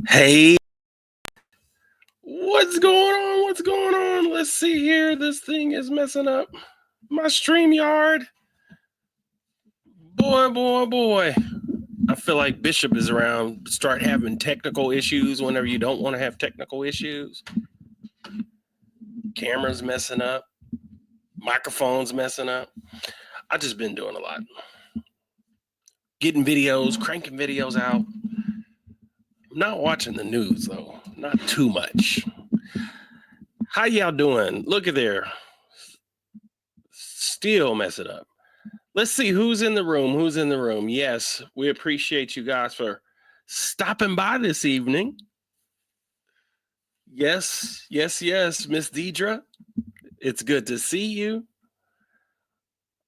Hey, what's going on? What's going on? Let's see here. This thing is messing up my StreamYard. Boy. I feel like Bishop is around. Start having technical issues whenever you don't want to have technical issues. Camera's messing up. Microphone's messing up. I've just been doing a lot. Getting videos, cranking videos out. Not watching the news, though. Not too much. How y'all doing? Look at there. Still mess it up. Let's see who's in the room. Who's in the room? Yes, we appreciate you guys for stopping by this evening. Yes, Miss Deidre. It's good to see you.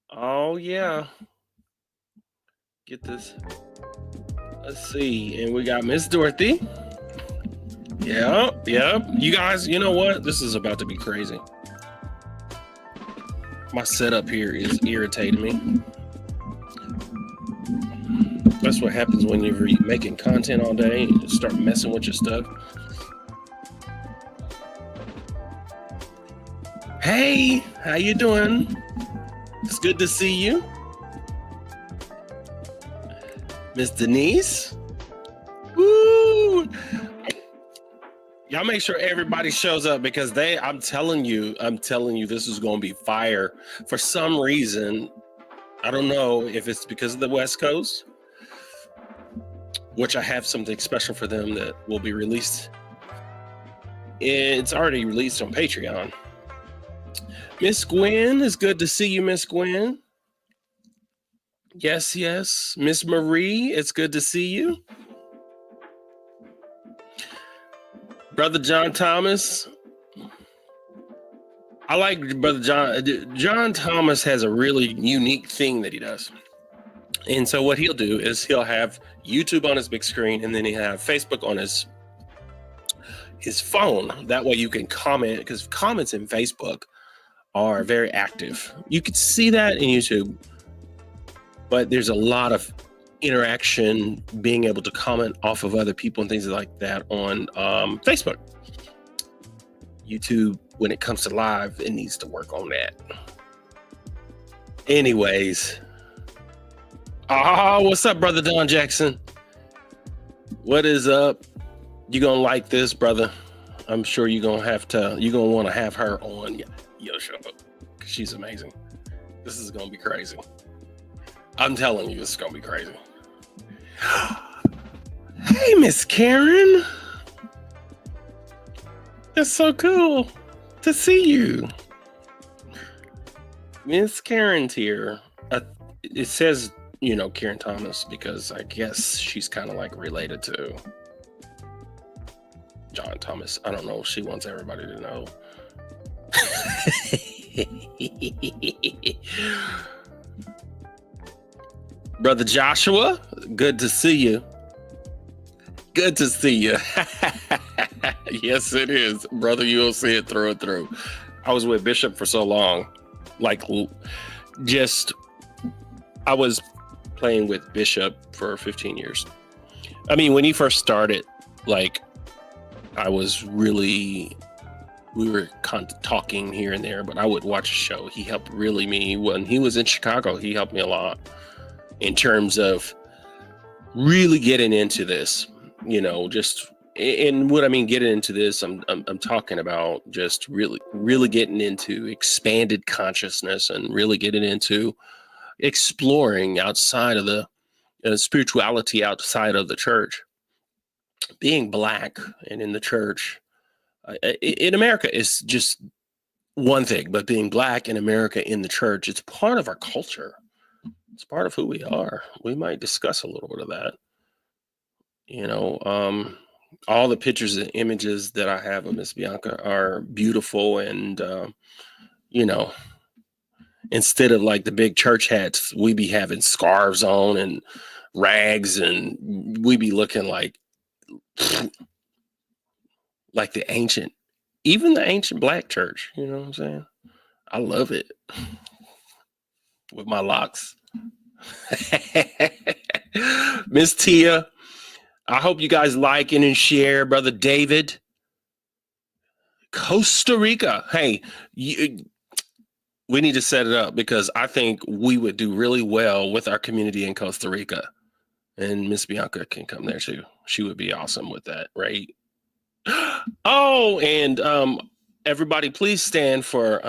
Oh, yeah. Get this. Let's see. And we got Miss Dorothy. Yeah. You guys, you know what? This is about to be crazy. My setup here is irritating me. That's what happens when you're making content all day and you start messing with your stuff. Hey, how you doing? It's good to see you. Miss Denise. Woo! Y'all make sure everybody shows up because I'm telling you, this is going to be fire. For some reason, I don't know if it's because of the West Coast, which I have something special for them that will be released. It's already released on Patreon. Miss Gwen, it's good to see you, Miss Gwen. Yes. Miss Marie, it's good to see you. Brother John Thomas. I like Brother John. John Thomas has a really unique thing that he does. And so what he'll do is he'll have YouTube on his big screen and then he'll have Facebook on his phone. That way you can comment, because comments in Facebook are very active. You can see that in YouTube, but there's a lot of interaction, being able to comment off of other people and things like that on Facebook. YouTube, when it comes to live, it needs to work on that. Anyways, what's up, Brother Don Jackson? What is up? You gonna like this, brother? I'm sure you're gonna want to have her on your show. She's amazing. This is gonna be crazy. I'm telling you, this is gonna be crazy. Hey, Miss Karen. That's so cool to see you. Miss Karen's here. It says, Karen Thomas, because I guess she's kind of like related to John Thomas. I don't know. She wants everybody to know. Brother Joshua, good to see you. Good to see you. Yes, it is, brother. You'll see it through and through. I was with Bishop for so long, like just I was playing with Bishop for 15 years. I mean, when he first started, like we were talking here and there, but I would watch a show. He helped really me when he was in Chicago. He helped me a lot in terms of really getting into this, just, and what I mean, getting into this, I'm talking about just really getting into expanded consciousness and really getting into exploring outside of the spirituality outside of the church. Being Black and in the church in America is just one thing, but being Black in America in the church, it's part of our culture. It's part of who we are. We might discuss a little bit of that. All the pictures and images that I have of Miss Bianca are beautiful, and instead of like the big church hats, we be having scarves on and rags, and we be looking like even the ancient Black church. You know what I'm saying? I love it with my locks. Miss Tia, I hope you guys like and share. Brother David, Costa Rica. Hey, we need to set it up because I think we would do really well with our community in Costa Rica. And Miss Bianca can come there too. She would be awesome with that, right? Oh, and everybody, please stand for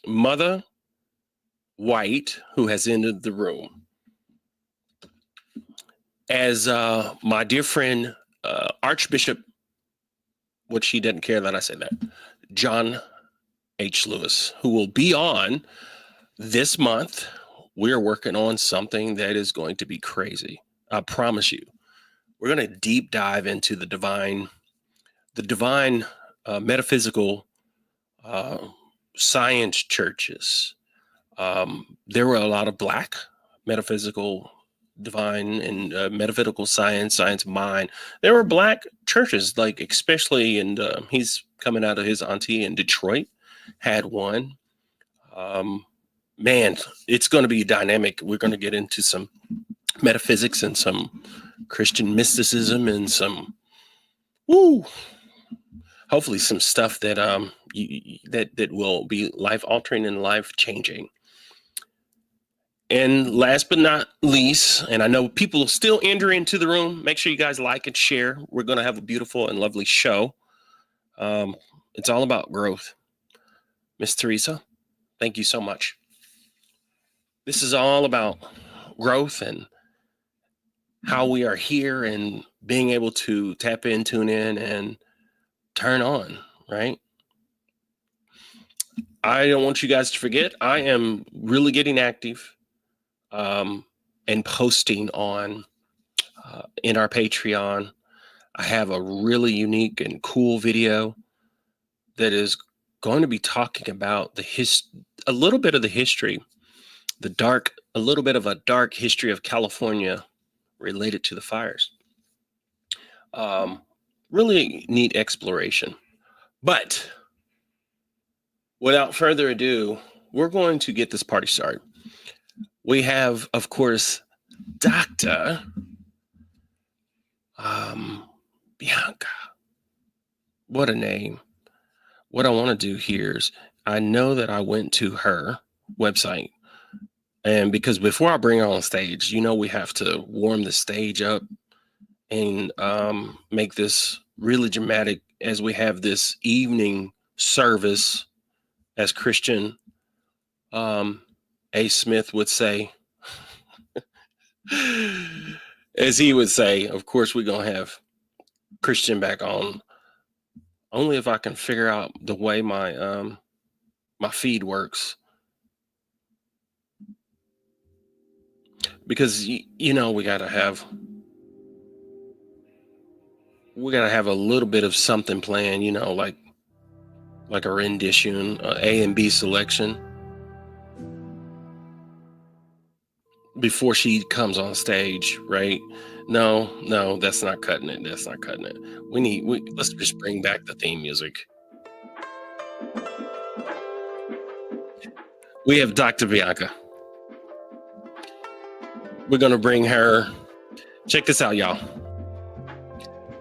Mother White, who has entered the room. As my dear friend, Archbishop, which she doesn't care that I say that, John H. Lewis, who will be on this month. We're working on something that is going to be crazy. I promise you. We're going to deep dive into the divine metaphysical science churches. There were a lot of Black metaphysical divine and metaphysical science mind. There were Black churches, like especially, and he's coming out of his auntie in Detroit, had one. Man, it's going to be dynamic. We're going to get into some metaphysics and some Christian mysticism and some, hopefully some stuff that that will be life altering and life changing. And last but not least, and I know people still enter into the room, make sure you guys like and share. We're going to have a beautiful and lovely show. It's all about growth. Miss Teresa, thank you so much. This is all about growth and how we are here and being able to tap in, tune in, and turn on, right? I don't want you guys to forget, I am really getting active and posting on in our Patreon. I have a really unique and cool video that is going to be talking about a little bit of the history, a little bit of a dark history of California related to the fires. Really neat exploration. But without further ado, we're going to get this party started. We have, of course, Dr. Bianca. What a name. What I want to do here is, I know that I went to her website, and because before I bring her on stage, we have to warm the stage up and make this really dramatic as we have this evening service, as Christian A. Smith would say. As he would say, of course, we're going to have Christian back on only if I can figure out the way my my feed works. Because, we got to have a little bit of something planned, like a rendition, A and B selection before she comes on stage, right? No, that's not cutting it. That's not cutting it. Let's just bring back the theme music. We have Dr. Bianca. We're going to bring her. Check this out, y'all.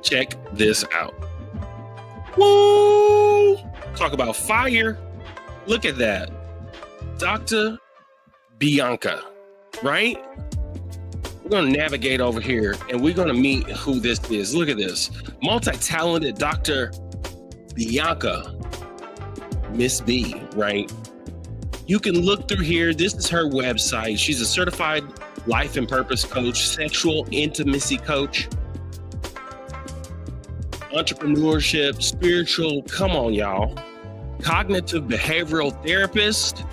Check this out. Woo! Talk about fire. Look at that. Dr. Bianca, right? We're going to navigate over here and we're going to meet who this is. Look at this. Multi-talented Dr. Bianca, Miss B, right? You can look through here. This is her website. She's a certified life and purpose coach, sexual intimacy coach, entrepreneurship, spiritual, come on, y'all, cognitive behavioral therapist.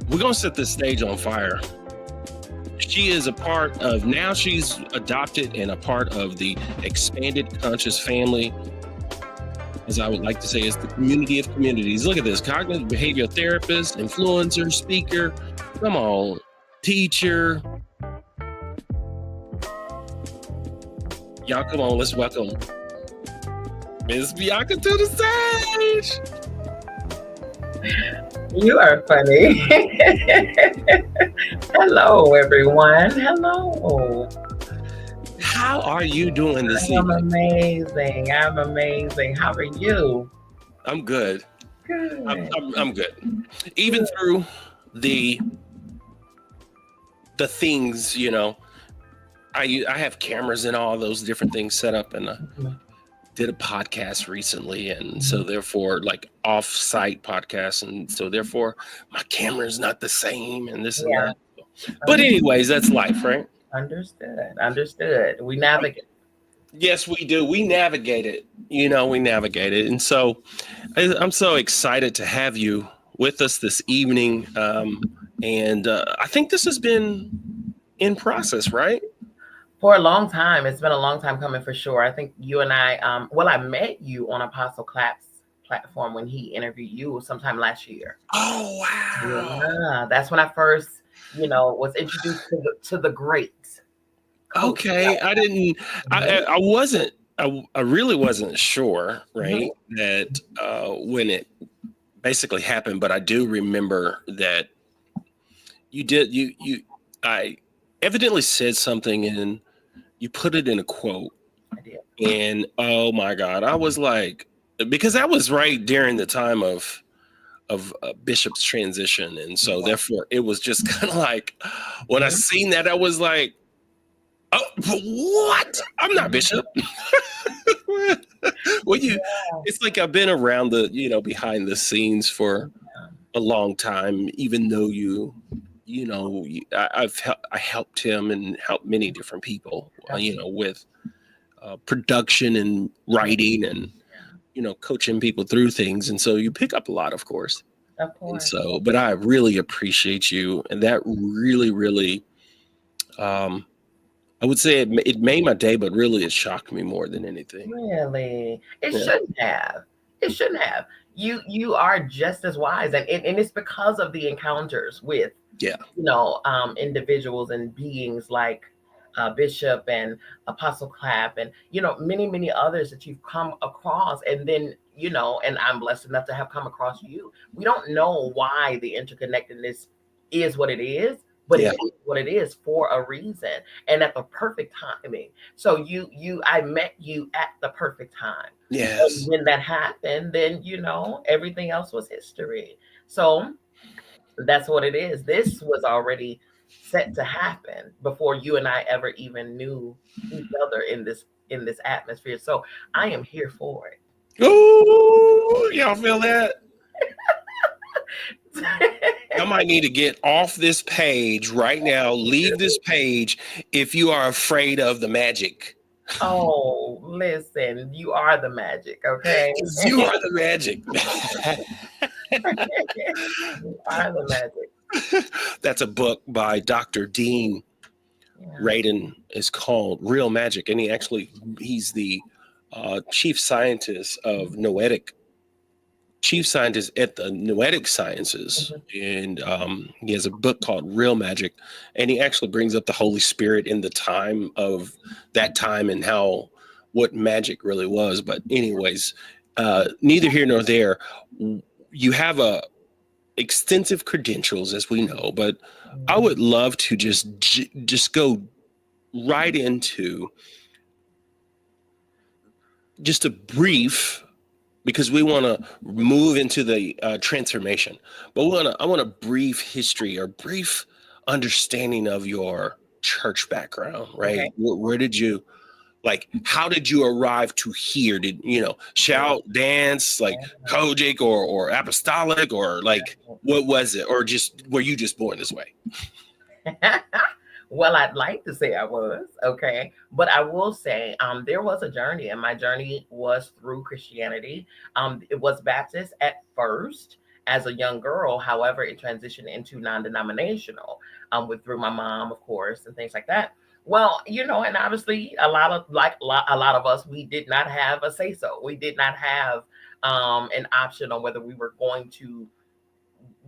We're going to set this stage on fire. She is a part of, now she's adopted and a part of the expanded conscious family. As I would like to say, is the community of communities. Look at this, cognitive behavioral therapist, influencer, speaker, come on, teacher. Y'all, come on, let's welcome Miss Bianca to the stage. You are funny. Hello, everyone. Hello. How are you doing this I'm evening? amazing. I'm amazing. How are you? I'm good. Good. I'm good. Even through the things, you know, I have cameras and all those different things set up, and did a podcast recently, and so therefore, like off-site podcasts, and so therefore my camera is not the same, and this and that. But anyways, that's life, right? Understood. We navigate. Yes, we do. We navigate it. You know, we navigate it, and so I'm so excited to have you with us this evening. And I think this has been in process, right? For a long time. It's been a long time coming for sure. I think you and I, I met you on Apostle Clapp's platform when he interviewed you sometime last year. Oh, wow. Yeah, that's when I first, was introduced to the great. Okay. I didn't, I wasn't, I really wasn't sure, right, that when it basically happened, but I do remember that I evidently said something and you put it in a quote. I did. And oh my God, I was like, because that was right during the time of Bishop's transition. And so therefore it was just kind of like, when I seen that, I was like, oh, what? I'm not Bishop. It's like I've been around the, behind the scenes for a long time, even though I helped him and helped many different people, with production and writing and, coaching people through things. And so you pick up a lot, of course. Of course. And so, but I really appreciate you. And that really, really, I would say it made my day, but really it shocked me more than anything. Really? It shouldn't have. It shouldn't have. You are just as wise. And it's because of the encounters with individuals and beings like Bishop and Apostle Clapp and, many, many others that you've come across. And then, and I'm blessed enough to have come across you. We don't know why the interconnectedness is what it is, but it is what it is for a reason and at the perfect timing. So I met you at the perfect time. Yes. And when that happened, then, everything else was history. So that's what it is. This was already set to happen before you and I ever even knew each other in this atmosphere. So I am here for it. Oh, y'all feel that? I might need to get off this page right now. Leave this page if you are afraid of the magic. Oh, listen, you are the magic, okay? You are the magic. You are the magic. That's a book by Dr. Dean Radin. Is called Real Magic. And he's the chief scientist of noetic chief scientist at the Noetic Sciences, Mhm. and he has a book called Real Magic, and he actually brings up the Holy Spirit in the time of that time and how what magic really was. But anyways, neither here nor there. You have a extensive credentials, as we know, but I would love to just go right into just a brief, because we want to move into the transformation. But I want a brief history or brief understanding of your church background, right? Okay. Where did you, like, how did you arrive to here? Did you know shout, dance, like Kojic or apostolic, or like what was it, or just were you just born this way? Well, I'd like to say I was, okay, but I will say there was a journey, and my journey was through Christianity. It was Baptist at first as a young girl. However, it transitioned into non-denominational, with through my mom, of course, and things like that. Well, and obviously a lot of us, we did not have a say so. We did not have an option on whether we were going to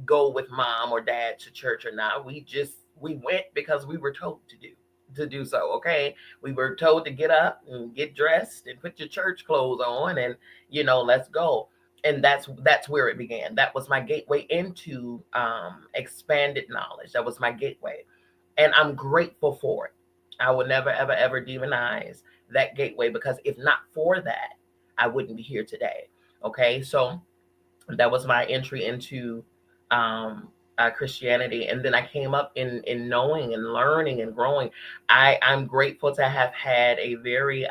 go with mom or dad to church or not. We went because we were told to do so. Okay, we were told to get up and get dressed and put your church clothes on, and let's go. And that's where it began. That was my gateway into expanded knowledge. That was my gateway, and I'm grateful for it. I will never ever ever demonize that gateway, because if not for that, I wouldn't be here today. Okay, so that was my entry into Christianity, and then I came up in knowing and learning and growing. I'm grateful to have had a very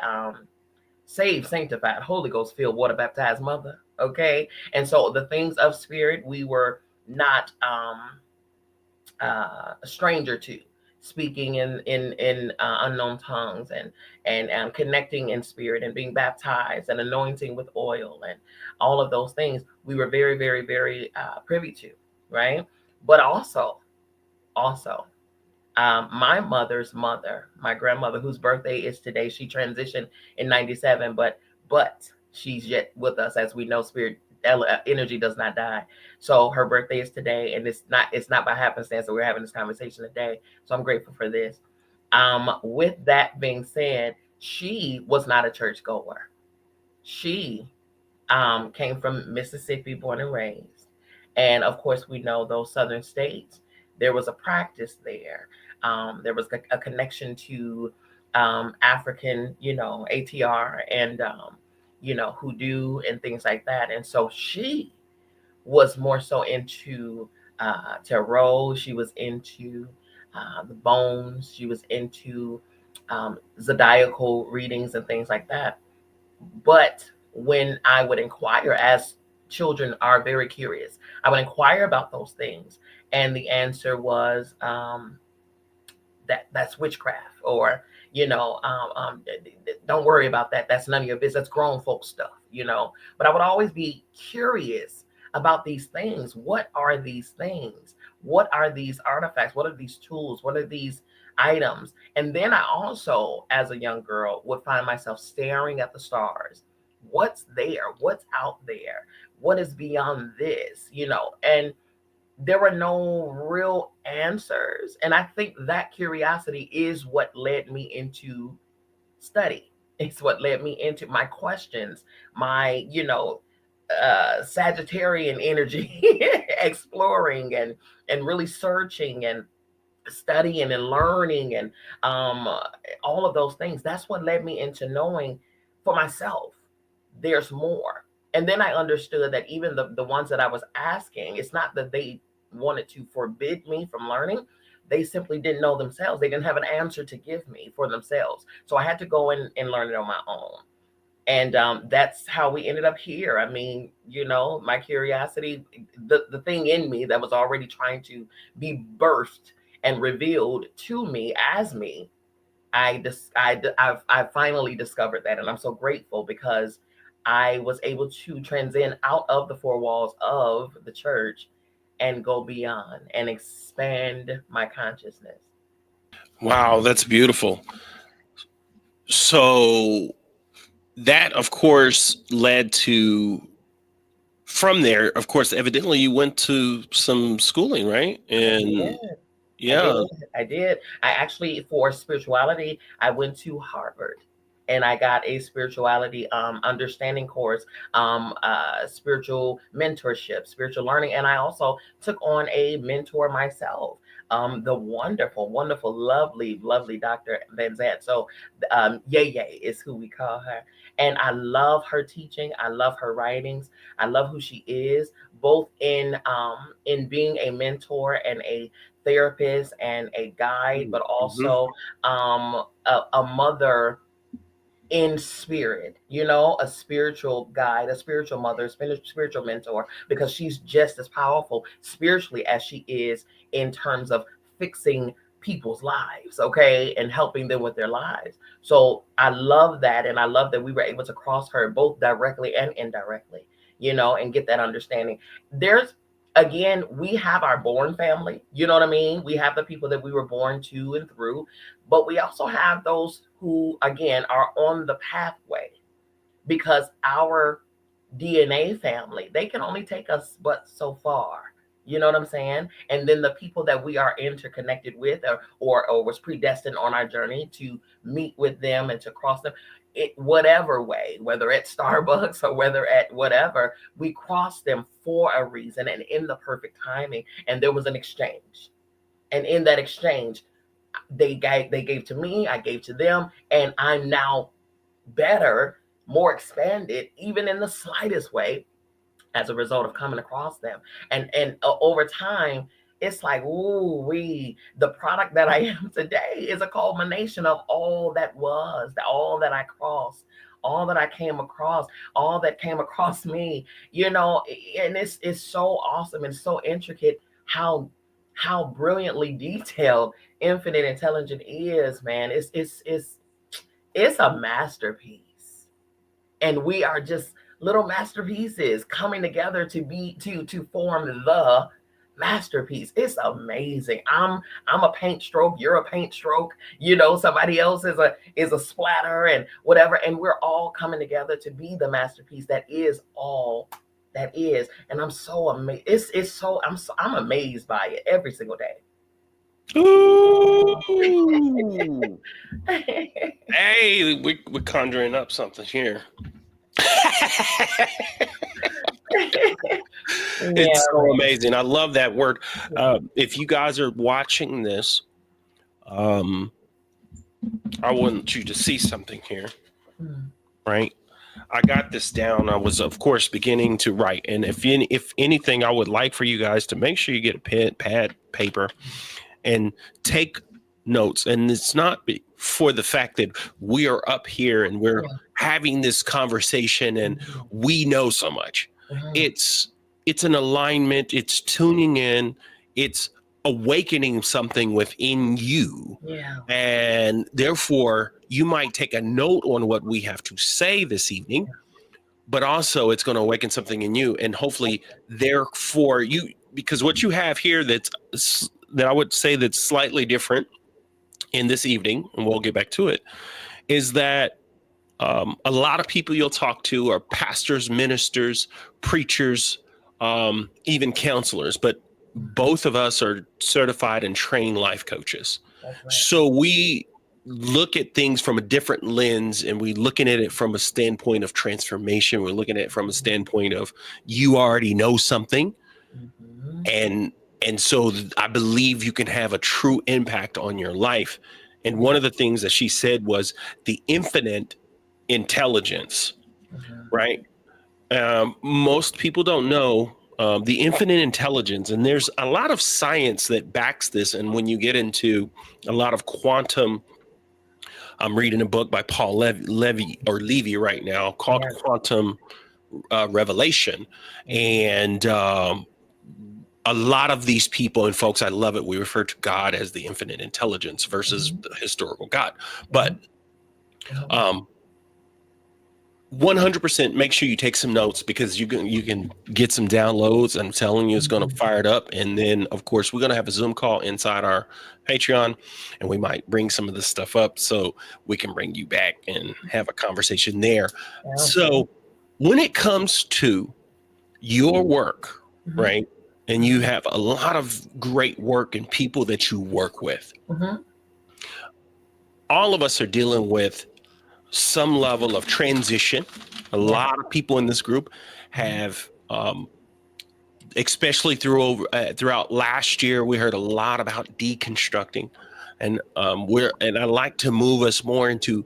saved, sanctified, Holy Ghost filled, water baptized mother. Okay, and so the things of spirit we were not a stranger to. Speaking in unknown tongues, and connecting in spirit, and being baptized, and anointing with oil, and all of those things we were very very very privy to, right? But also my mother's mother, my grandmother, whose birthday is today, she transitioned in 97, but she's yet with us. As we know, spirit energy does not die. So her birthday is today, and it's not by happenstance that we're having this conversation today. So I'm grateful for this. With that being said, she was not a church goer. She came from Mississippi, born and raised. And of course, we know those southern states, there was a practice there. There was a connection to African, ATR, and, hoodoo and things like that. And so she was more so into tarot. She was into the bones. She was into zodiacal readings and things like that. But when I would inquire, as children are very curious, I would inquire about those things, and the answer was that's witchcraft, or don't worry about that. That's none of your business. That's grown folk stuff. But I would always be curious about these things. What are these things? What are these artifacts? What are these tools? What are these items? And then I also, as a young girl, would find myself staring at the stars. What's there? What's out there? What is beyond this? And there were no real answers. And I think that curiosity is what led me into study. It's what led me into my questions, my, Sagittarian energy, exploring and really searching and studying and learning, and um, all of those things. That's what led me into knowing for myself there's more. And then I understood that even the ones that I was asking, it's not that they wanted to forbid me from learning. They simply didn't know themselves. They didn't have an answer to give me for themselves. So I had to go in and learn it on my own. And that's how we ended up here. I mean, my curiosity, the thing in me that was already trying to be birthed and revealed to me as me, I finally discovered that, and I'm so grateful, because I was able to transcend out of the four walls of the church and go beyond and expand my consciousness. Wow, that's beautiful. So that, of course, led to from there, of course, evidently you went to some schooling, right? And Yeah. I yeah. did. I did. I actually, for spirituality, I went to Harvard and I got a spirituality understanding course, spiritual mentorship, spiritual learning. And I also took on a mentor myself, the wonderful, wonderful, lovely, lovely Dr. Van Zant. So, Yay Yay is who we call her. And I love her teaching. I love her writings. I love who she is, both in being a mentor and a therapist and a guide, but Mhm. also a mother in spirit, a spiritual guide, a spiritual mother, spiritual mentor, because she's just as powerful spiritually as she is in terms of fixing people's lives, okay, and helping them with their lives. So I love that. And I love that we were able to cross her both directly and indirectly, and get that understanding. There's Again, we have our born family, you know what I mean? We have the people that we were born to and through, but we also have those who, again, are on the pathway, because our DNA family, they can only take us but so far. You know what I'm saying? And then the people that we are interconnected with, or was predestined on our journey to meet with them and to cross them, whatever way, whether at Starbucks or whether at whatever, we crossed them for a reason and in the perfect timing. And there was an exchange. And in that exchange, they gave to me, I gave to them, and I'm now better, more expanded, even in the slightest way, as a result of coming across them. And over time, it's like, ooh, the product that I am today is a culmination of all that was, all that I crossed, all that I came across, all that came across me, and it's so awesome and so intricate how brilliantly detailed infinite intelligence is, man. It's a masterpiece, and we are just little masterpieces coming together to form the masterpiece. It's amazing. I'm a paint stroke, you're a paint stroke, somebody else is a splatter and whatever, and we're all coming together to be the masterpiece that is all that is. And I'm so amazed. I'm amazed by it every single day. Ooh. Hey, we're conjuring up something here. Yeah, It's so man. amazing. I love that word. If you guys are watching this, um, I want you to see something here, Mm. right? I got this down. I was, of course, beginning to write, and if anything, I would like for you guys to make sure you get a pen, pad, paper, and take notes. And it's not for the fact that we are up here and we're Yeah. having this conversation and Mhm. we know so much. Mhm. It's an alignment. It's tuning in. It's awakening something within you, Yeah. and therefore you might take a note on what we have to say this evening, but also it's going to awaken something in you, and hopefully therefore you, because what you have here that I would say that's slightly different in this evening, and we'll get back to it, is that a lot of people you'll talk to are pastors, ministers, preachers, even counselors, but both of us are certified and trained life coaches. That's right. So we look at things from a different lens, and we looking at it from a standpoint of transformation. We're looking at it from a standpoint of you already know something, Mhm. and so I believe you can have a true impact on your life. And one Yeah. of the things that she said was the infinite intelligence, Mhm. right? Most people don't know the infinite intelligence, and there's a lot of science that backs this. And when you get into a lot of quantum, I'm reading a book by Paul Levy right now called Yeah. Quantum Revelation, Mhm. and a lot of these people and folks, I love it. We refer to God as the infinite intelligence versus Mhm. the historical God, but Mhm. Mhm. um, 100% make sure you take some notes, because you can get some downloads. I'm telling you, it's going to Mhm. fire it up. And then of course we're going to have a Zoom call inside our Patreon, and we might bring some of this stuff up so we can bring you back and have a conversation there. Sounds good. So when it comes to your work, Mhm. right? And you have a lot of great work and people that you work with. Mhm. All of us are dealing with some level of transition. A Yeah. lot of people in this group Mhm. have, especially throughout last year, we heard a lot about deconstructing, and I like to move us more into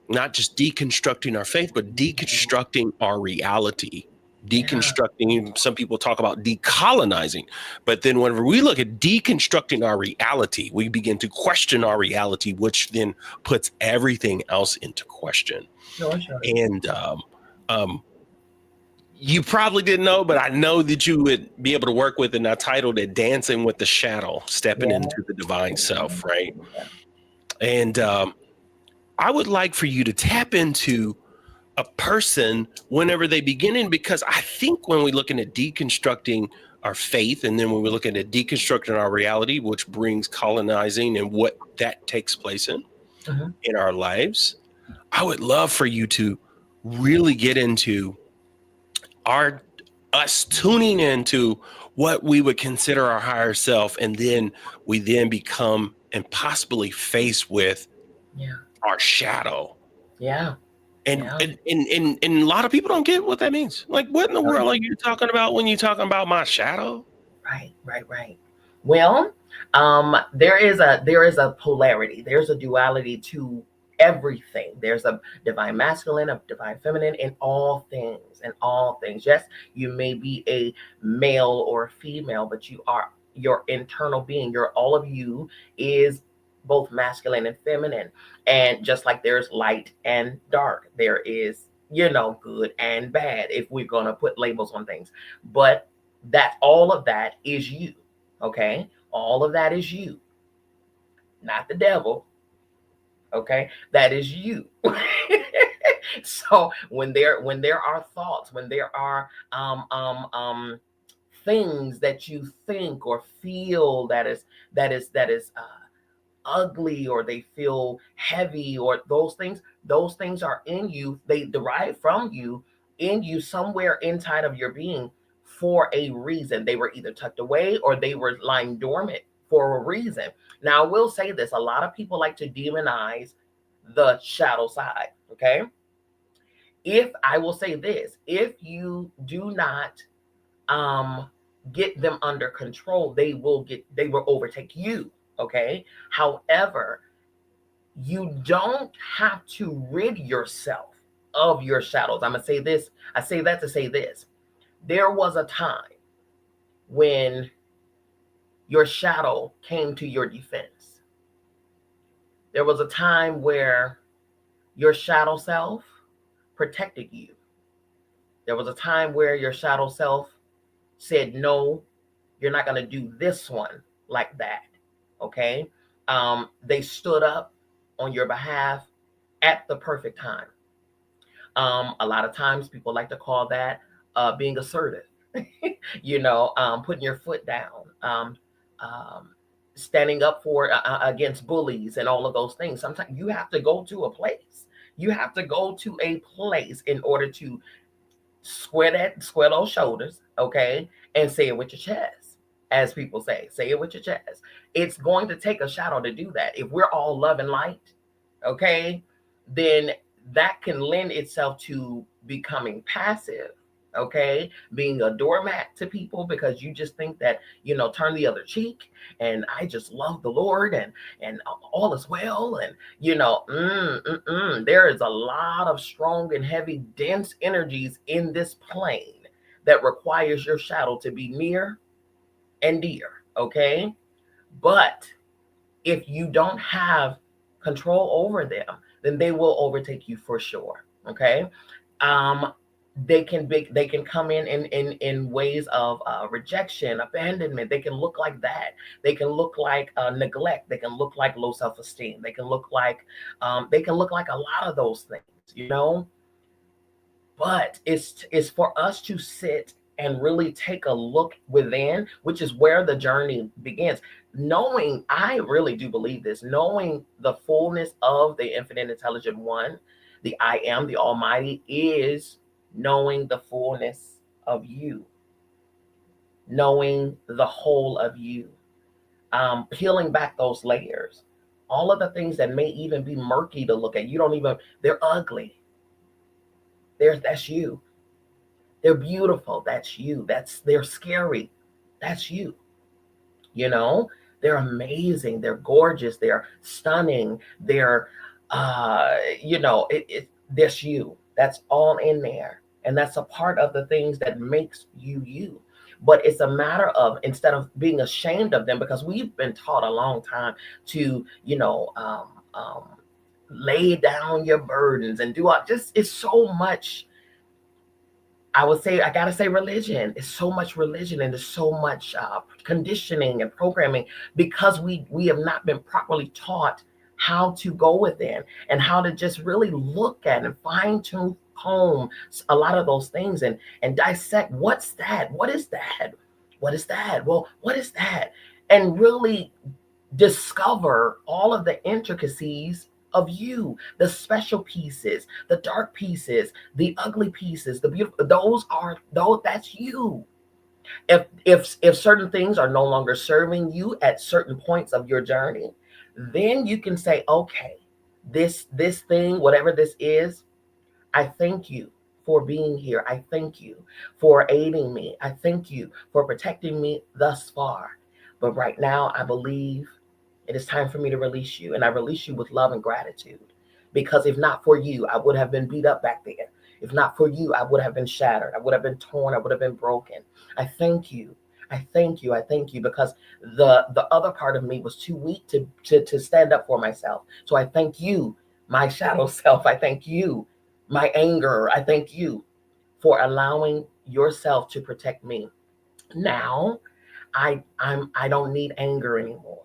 not just deconstructing our faith, but deconstructing our reality. Yeah. Deconstructing, some people talk about decolonizing, but then whenever we look at deconstructing our reality, we begin to question our reality, which then puts everything else into question. Sure. Sure. And um, you probably didn't know, but I know that you would be able to work with, and I titled it Dancing with the Shadow, Stepping Yeah. into the Divine Self, right? Yeah. And I would like for you to tap into a person whenever they begin in, because I think when we're looking at deconstructing our faith, and then when we're looking at deconstructing our reality, which brings colonizing and what that takes place Mhm. in our lives, I would love for you to really get into our us tuning into what we would consider our higher self, and then we then become and possibly faced with Yeah. our shadow. Yeah. And Yeah. and a lot of people don't get what that means. Like, what in the No, world are you talking about when you're talking about my shadow? right. Right. Right. Well, there is a polarity. There's a duality to everything. There's a divine masculine, a divine feminine in all things. In all things. Yes, you may be a male or a female, but you are your internal being. Your all of you is both masculine and feminine. And just like there's light and dark, there is, good and bad, if we're gonna put labels on things. But that all of that is you. Okay, all of that is you, not the devil. Okay, that is you. So when there are thoughts, when there are things that you think or feel that is ugly, or they feel heavy, or those things are in you. They derive from you, in you, somewhere inside of your being, for a reason. They were either tucked away or they were lying dormant for a reason. Now I will say this: a lot of people like to demonize the shadow side. Okay, if I will say this, if you do not um get them under control, they will overtake you. Okay, however, you don't have to rid yourself of your shadows. I'm gonna say this. I say that to say this: there was a time when your shadow came to your defense. There was a time where your shadow self protected you. There was a time where your shadow self said, no, you're not going to do this one like that. Okay. They stood up on your behalf at the perfect time. A lot of times people like to call that being assertive, putting your foot down, um, standing up for against bullies and all of those things. Sometimes you have to go to a place. You have to go to a place in order to square those shoulders, okay, and say it with your chest. As people say it with your chest. It's going to take a shadow to do that. If we're all love and light, okay, then that can lend itself to becoming passive, okay, being a doormat to people because you just think that, turn the other cheek, and I just love the Lord, and all is well, and there is a lot of strong and heavy dense energies in this plane that requires your shadow to be near and dear, okay? But if you don't have control over them, then they will overtake you for sure. Okay. Um, they can come in ways of rejection, abandonment. They can look like that. They can look like neglect. They can look like low self-esteem. They can look like a lot of those things. But it's for us to sit and really take a look within, which is where the journey begins. Knowing, I really do believe this, knowing the fullness of the infinite intelligent one, the I am, the almighty, is knowing the fullness of you, knowing the whole of you, peeling back those layers, all of the things that may even be murky to look at. You don't even, they're ugly. That's you. They're beautiful. That's you. They're scary. That's you. You know, they're amazing. They're gorgeous. They're stunning. They're, that's you. That's all in there. And that's a part of the things that makes you you. But it's a matter of, instead of being ashamed of them, because we've been taught a long time to, lay down your burdens and do all, just, it's so much. I would say, I gotta say, religion. It's so much religion, and there's so much conditioning and programming, because we have not been properly taught how to go within and how to just really look at and fine tune home a lot of those things, and dissect, what's that? What is that? What is that? Well, what is that? And really discover all of the intricacies of you, the special pieces, the dark pieces, the ugly pieces, the beautiful. That's you. If certain things are no longer serving you at certain points of your journey, then you can say, okay, this thing, whatever this is, I thank you for being here. I thank you for aiding me. I thank you for protecting me thus far. But right now, I believe it is time for me to release you. And I release you with love and gratitude. Because if not for you, I would have been beat up back then. If not for you, I would have been shattered. I would have been torn. I would have been broken. I thank you. I thank you. I thank you, because the other part of me was too weak to stand up for myself. So I thank you, my shadow self. I thank you, my anger. I thank you for allowing yourself to protect me. Now I don't need anger anymore.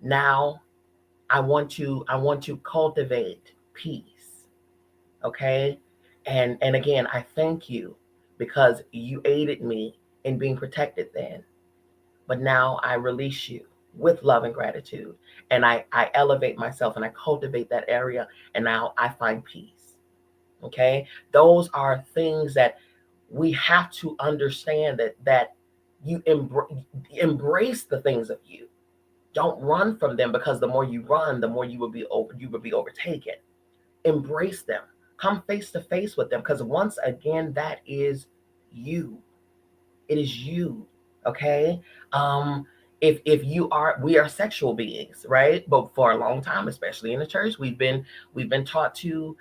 Now I want to cultivate peace. Okay? And again, I thank you, because you aided me in being protected then. But now I release you with love and gratitude. And I elevate myself and I cultivate that area, and now I find peace. Okay? Those are things that we have to understand, that you embrace the things of you. Don't run from them, because the more you run, the more you will be overtaken. Embrace them. Come face to face with them, because once again, that is you. It is you. Okay. If we are sexual beings, right? But for a long time, especially in the church, we've been taught to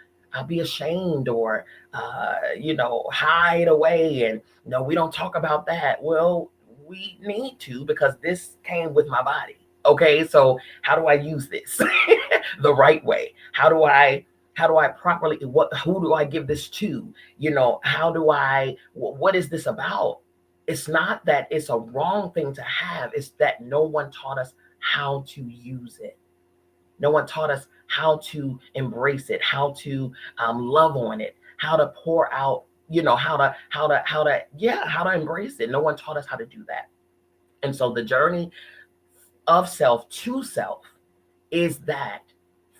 be ashamed, or hide away, and no, we don't talk about that. Well, we need to, because this came with my body. Okay, so how do I use this the right way? How do I properly, who do I give this to? What is this about? It's not that it's a wrong thing to have, it's that no one taught us how to use it. No one taught us how to embrace it, how to love on it, how to pour out, how to embrace it. No one taught us how to do that. And so the journey of self to self is that: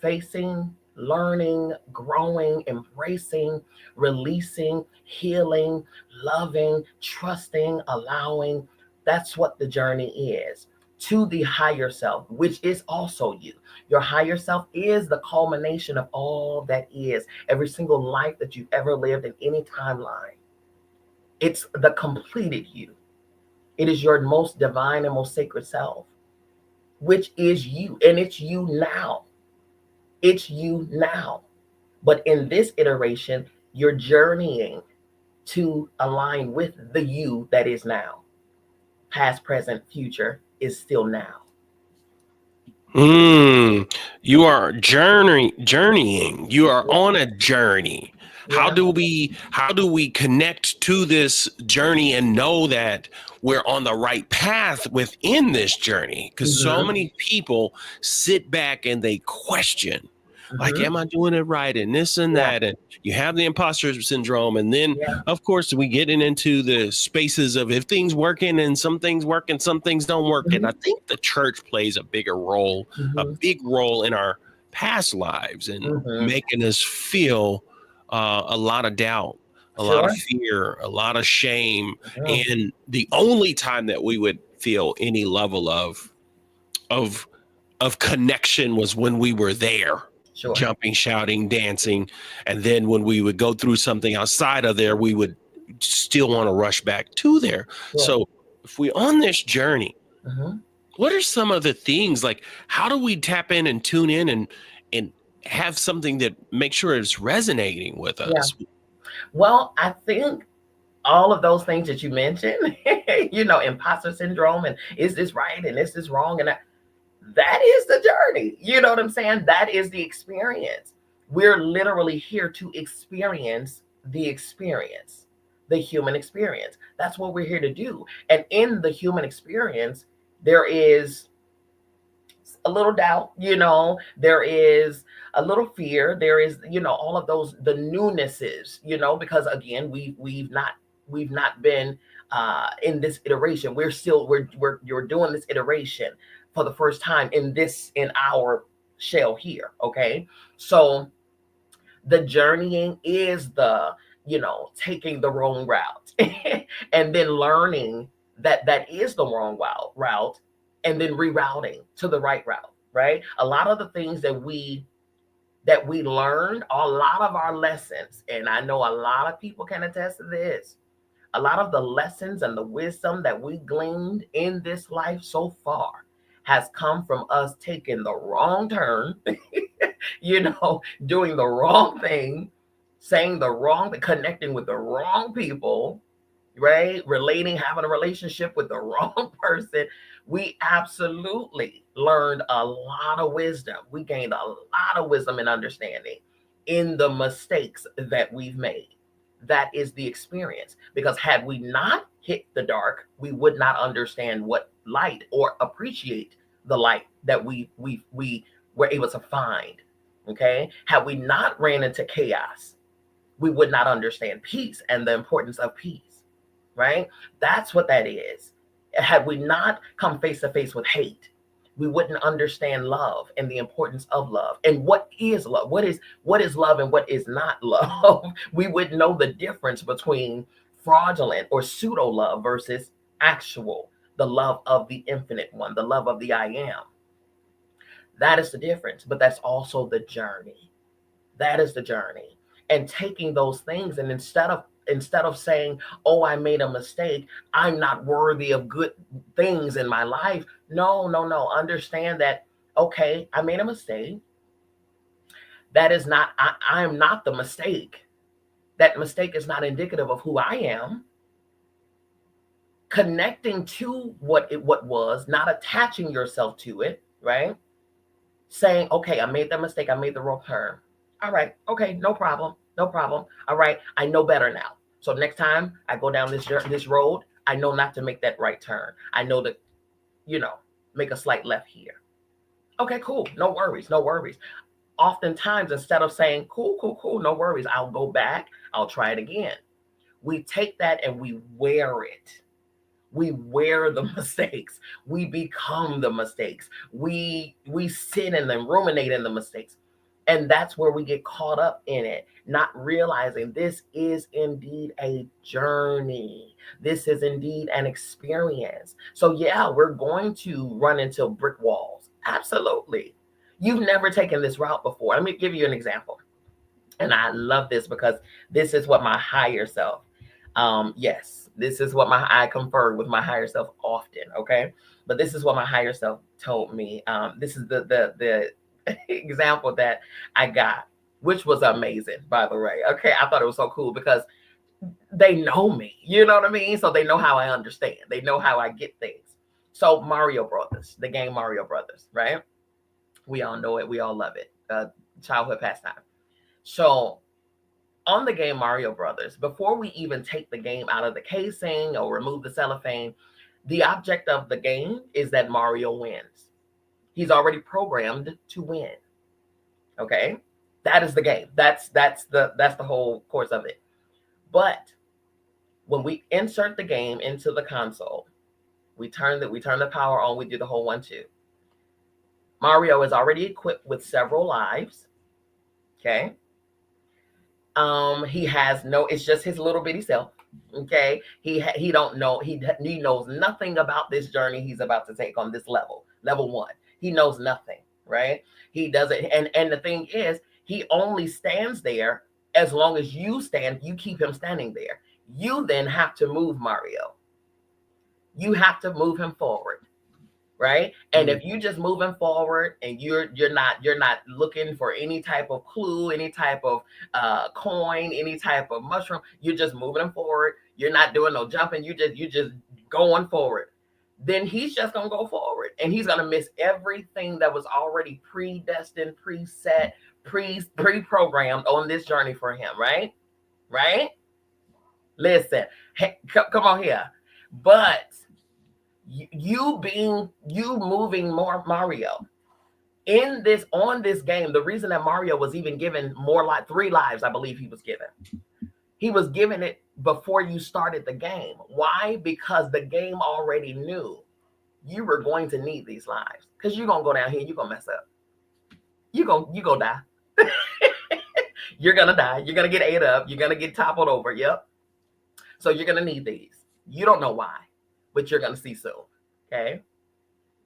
facing, learning, growing, embracing, releasing, healing, loving, trusting, allowing. That's what the journey is to the higher self, which is also you. Your higher self is the culmination of all that is, every single life that you've ever lived in any timeline. It's the completed you. It is your most divine and most sacred self, which is you. And it's you now. It's you now. But in this iteration, you're journeying to align with the you that is now. Past, present, future is still now. You are journeying. You are Yeah. on a journey. Yeah. How do we connect to this journey and know that we're on the right path within this journey? Because so Mm-hmm. many people sit back and they question, like, Mm-hmm. am I doing it right? And this and Yeah. that. And you have the imposter syndrome. And then, Yeah. of course, we get into the spaces of if things working and some things work and some things don't work. And Mm-hmm. I think the church plays a Mm-hmm. big role in our past lives and Mm-hmm. making us feel a lot of doubt. a lot of Sure. fear, a lot of shame. Mhm. And the only time that we would feel any level of of connection was when we were there, Sure. jumping, shouting, dancing. And then when we would go through something outside of there, we would still want to rush back to there. Sure. So if we're on this journey, Mhm. what are some of the things, like how do we tap in and tune in and have something that makes sure it's resonating with Yeah. us? Well, I think all of those things that you mentioned, imposter syndrome, and is this right and is this wrong, and that is the journey. You know what I'm saying? That is the experience. We're literally here to experience, the human experience. That's what we're here to do. And in the human experience, there is a little doubt, there is a little fear, there is, all of those, the newnesses, because again, we've not been in this iteration. We're still, you're doing this iteration for the first time in our shell here. Okay. So the journeying is the, taking the wrong route and then learning that that is the wrong route, and then rerouting to the right route, right? A lot of the things that we learned, a lot of our lessons, and I know a lot of people can attest to this, a lot of the lessons and the wisdom that we gleaned in this life so far has come from us taking the wrong turn, doing the wrong thing, saying the wrong, connecting with the wrong people, right? Relating, having a relationship with the wrong person. We absolutely learned a lot of wisdom. We gained a lot of wisdom and understanding in the mistakes that we've made. That is the experience. Because had we not hit the dark, we would not understand what light, or appreciate the light that we were able to find. Okay. Had we not ran into chaos, we would not understand peace and the importance of peace, right? That's what that is. Had we not come face to face with hate, we wouldn't understand love and the importance of love and what is love, what is love and what is not love. We would know the difference between fraudulent or pseudo love versus actual, the love of the infinite one, the love of the I am. That is the difference, but that's also the journey. That is the journey. And taking those things, and instead of saying, "Oh, I made a mistake. I'm not worthy of good things in my life." No, no, no. Understand that, okay, I made a mistake. That is not, I am not the mistake. That mistake is not indicative of who I am. Connecting to what was, not attaching yourself to it, right? Saying, okay, I made that mistake. I made the wrong turn. All right. Okay. No problem. No problem. All right. I know better now. So next time I go down this road, I know not to make that right turn. I know to, you know, make a slight left here. Okay, cool. No worries. No worries. Oftentimes, instead of saying, cool, cool, cool, no worries, I'll go back, I'll try it again. We take that and we wear it. We wear the mistakes. We become the mistakes. We sit in them, ruminate in the mistakes. And that's where we get caught up in it, not realizing this is indeed a journey. This is indeed an experience. So yeah, we're going to run into brick walls. Absolutely. You've never taken this route before. Let me give you an example. And I love this because this is what my higher self, yes, this is what I confer with my higher self often. Okay. But this is what my higher self told me. This is the example that I got, which was amazing, by the way. Okay. I thought it was so cool because they know me, you know what I mean? So they know how I understand. They know how I get things. So Mario Brothers, the game Mario Brothers, right? We all know it. We all love it. Childhood pastime. So on the game Mario Brothers, before we even take the game out of the casing or remove the cellophane, the object of the game is that Mario wins. He's already programmed to win. Okay? That is the game. That's the whole course of it. But when we insert the game into the console, we turn the power on, we do the whole 1-2. Mario is already equipped with several lives. Okay? He has no, it's just his little bitty self. Okay. He don't know, he knows nothing about this journey he's about to take on this level 1. He knows nothing, right? He doesn't, and the thing is, he only stands there as long as you keep him standing there. You then have to move Mario. You have to move him forward. Right. And if you just moving forward and you're not looking for any type of clue, any type of coin, any type of mushroom, you're just moving them forward. You're not doing no jumping. You just going forward. Then he's just gonna go forward, and he's gonna miss everything that was already predestined, preset, pre-programmed on this journey for him. Right. Right. Listen, hey, come on here, but you moving more Mario on this game. The reason that Mario was even given more, like 3 lives, I believe he was given it before you started the game. Why? Because the game already knew you were going to need these lives, because you're gonna go down here and you're gonna mess up. You gonna die. You're gonna die. You're gonna get ate up. You're gonna get toppled over. Yep. So you're gonna need these. You don't know why, but you're going to see soon. Okay.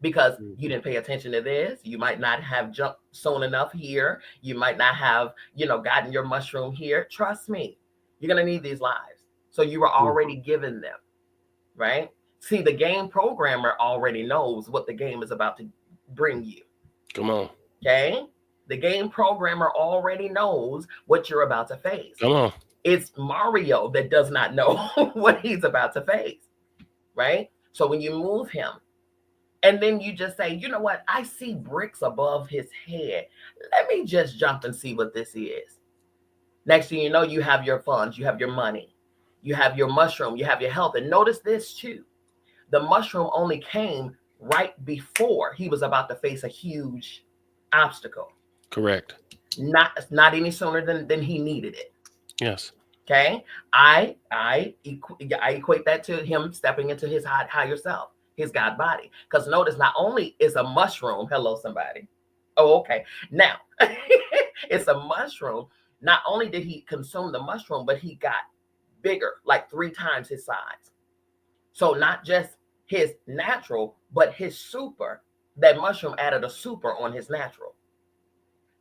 Because you didn't pay attention to this. You might not have jumped soon enough here. You might not have, gotten your mushroom here. Trust me, you're going to need these lives. So you were already given them, right? See, the game programmer already knows what the game is about to bring you. Come on. Okay. The game programmer already knows what you're about to face. Come on. It's Mario that does not know what he's about to face. Right? So when you move him, and then you just say, you know what? I see bricks above his head. Let me just jump and see what this is. Next thing you know, you have your funds, you have your money, you have your mushroom, you have your health. And notice this too. The mushroom only came right before he was about to face a huge obstacle. Correct. Not any sooner than he needed it. Yes. Okay, I equate that to him stepping into his higher self, his God body. Because notice, not only is a mushroom, hello somebody. Oh, okay. Now, it's a mushroom. Not only did he consume the mushroom, but he got bigger, like 3 times his size. So not just his natural, but his super. That mushroom added a super on his natural,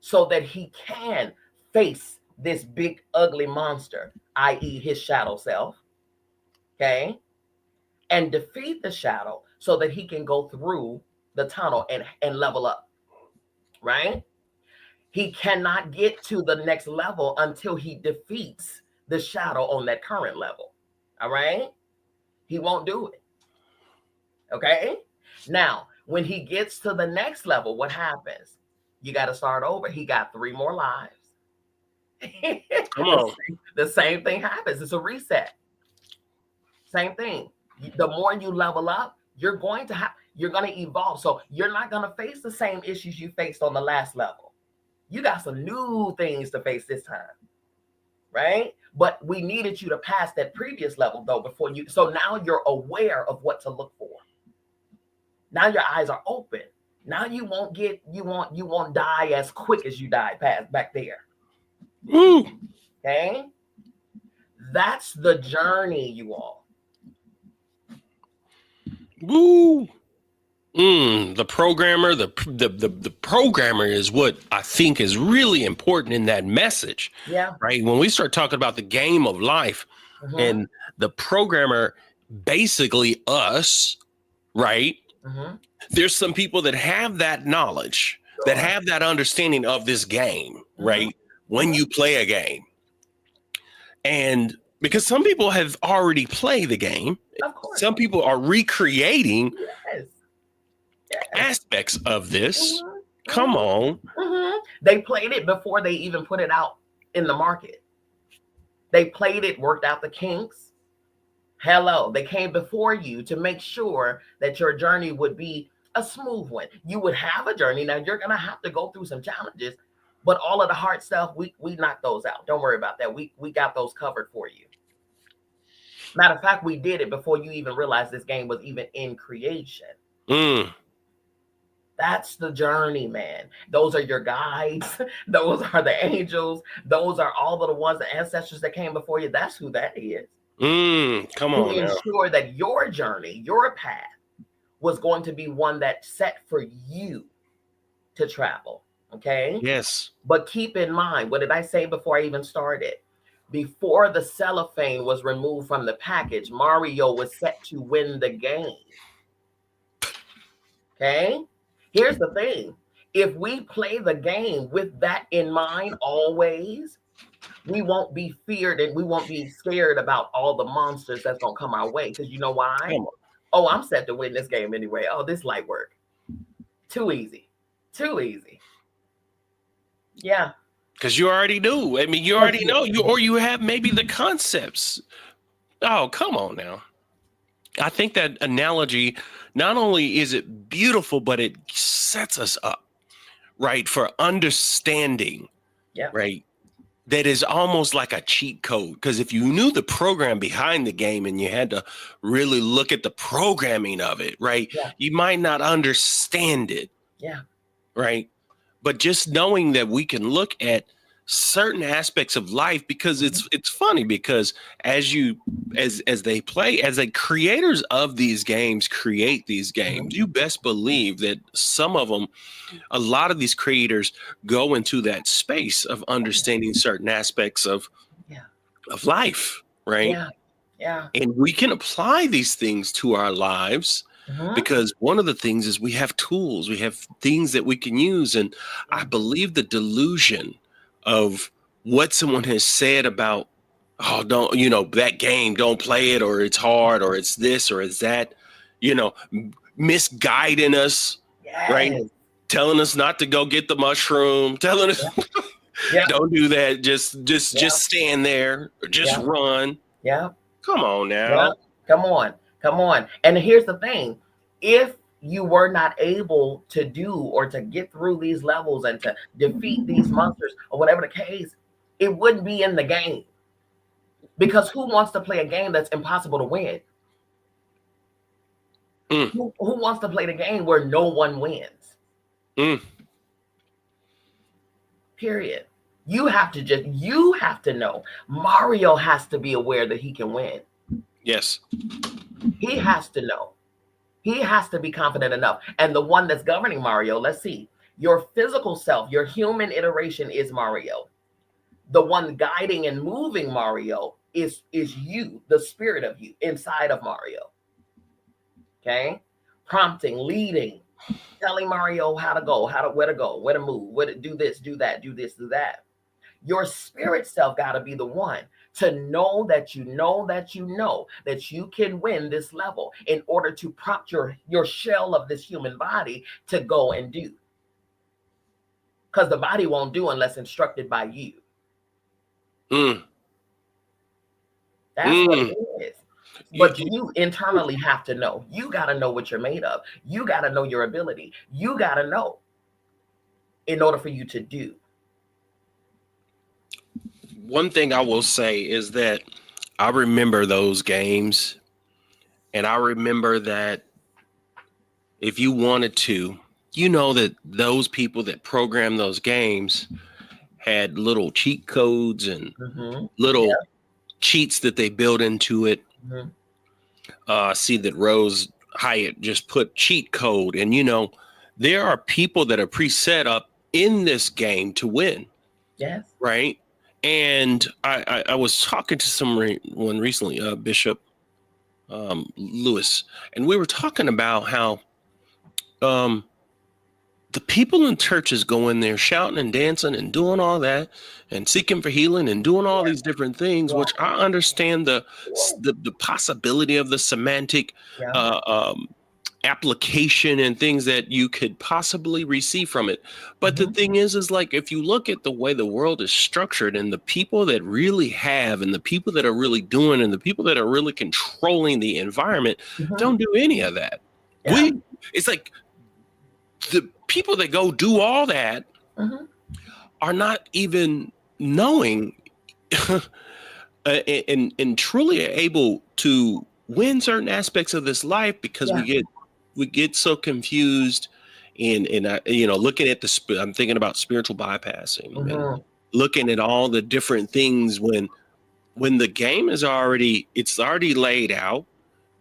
so that he can face this big ugly monster, i.e. his shadow self, okay, and defeat the shadow so that he can go through the tunnel and level up, right? He cannot get to the next level until he defeats the shadow on that current level, all right? He won't do it, okay? Now, when he gets to the next level, what happens? You got to start over. He got 3 more lives. Come on. The same thing happens. It's a reset. Same thing. The more you level up, you're going to evolve. So you're not going to face the same issues you faced on the last level. You got some new things to face this time, right? But we needed you to pass that previous level though before you. So now you're aware of what to look for. Now your eyes are open. Now you won't die as quick as you died back there. Woo. Okay, that's the journey, you all. Woo. The programmer, the programmer is what I think is really important in that message. Yeah. Right. When we start talking about the game of life, and the programmer, basically us, right? There's some people that have that knowledge, that have that understanding of this game, right? When you play a game. And because some people have already played the game, of course. Some people are recreating aspects of this. Come on. They played it before they even put it out in the market. They played it, worked out the kinks. Hello, they came before you to make sure that your journey would be a smooth one. You would have a journey. Now you're going to have to go through some challenges, but all of the hard stuff, we knocked those out. Don't worry about that. We got those covered for you. Matter of fact, we did it before you even realized this game was even in creation. That's the journey, man. Those are your guides. Those are the angels. Those are all of the ones, the ancestors that came before you. That's who that is. Come To on now. ensure that your journey, your path was going to be one that set for you to travel. Okay. Yes. But keep in mind, what did I say before I even started? Before the cellophane was removed from the package, Mario was set to win the game. Okay. Here's the thing. If we play the game with that in mind always, we won't be feared and we won't be scared about all the monsters that's going to come our way. Because you know why? Come on. Oh, I'm set to win this game anyway. Oh, this light work. Too easy. Too easy. Yeah. Because you already do. I mean, you already know. You have maybe the concepts. Oh, come on now. I think that analogy, not only is it beautiful, but it sets us up, right, for understanding, Yeah. right? That is almost like a cheat code. Because if you knew the program behind the game and you had to really look at the programming of it, right, Yeah. you might not understand it. Yeah. Right. But just knowing that we can look at certain aspects of life, because it's funny, because as they play, as the creators of these games create these games, you best believe that some of them, a lot of these creators go into that space of understanding certain aspects of life, right? Yeah. Yeah. And we can apply these things to our lives. Because one of the things is we have tools, we have things that we can use. And I believe the delusion of what someone has said about, oh, don't, that game, don't play it, or it's hard, or it's this, or it's that, misguiding us, right? Telling us not to go get the mushroom, telling us, don't do that. Just stand there, or just run. Yeah. Come on now. Yeah. Come on. And here's the thing. If you were not able to do or to get through these levels and to defeat these monsters or whatever the case, it wouldn't be in the game. Because who wants to play a game that's impossible to win? Who wants to play the game where no one wins? Period. You have to know. Mario has to be aware that he can win. Yes. He has to know. He has to be confident enough. And the one that's governing Mario, let's see, your physical self, your human iteration is Mario. The one guiding and moving Mario is you, the spirit of you inside of Mario. Okay? Prompting, leading, telling Mario how to go, where to go, where to move, where to do this, do that, do this, do that. Your spirit self got to be the one to know that you can win this level in order to prompt your shell of this human body to go and do. Because the body won't do unless instructed by you. That's what it is. But you internally have to know. You got to know what you're made of. You got to know your ability. You got to know in order for you to do. One thing I will say is that I remember those games, and I remember that if you wanted to, that those people that programmed those games had little cheat codes and little cheats that they built into it. See that Rose Hyatt just put cheat code, and there are people that are preset up in this game to win. Yes. Right. And I was talking to someone recently, Bishop Lewis, and we were talking about how the people in churches go in there shouting and dancing and doing all that and seeking for healing and doing all these different things, which I understand the possibility of the semantic application and things that you could possibly receive from it. But the thing is like, if you look at the way the world is structured and the people that really have and the people that are really doing and the people that are really controlling the environment don't do any of that. It's like the people that go do all that are not even knowing and truly able to win certain aspects of this life, because we get so confused and I, looking at I'm thinking about spiritual bypassing and Mm-hmm. looking at all the different things when the game is it's already laid out,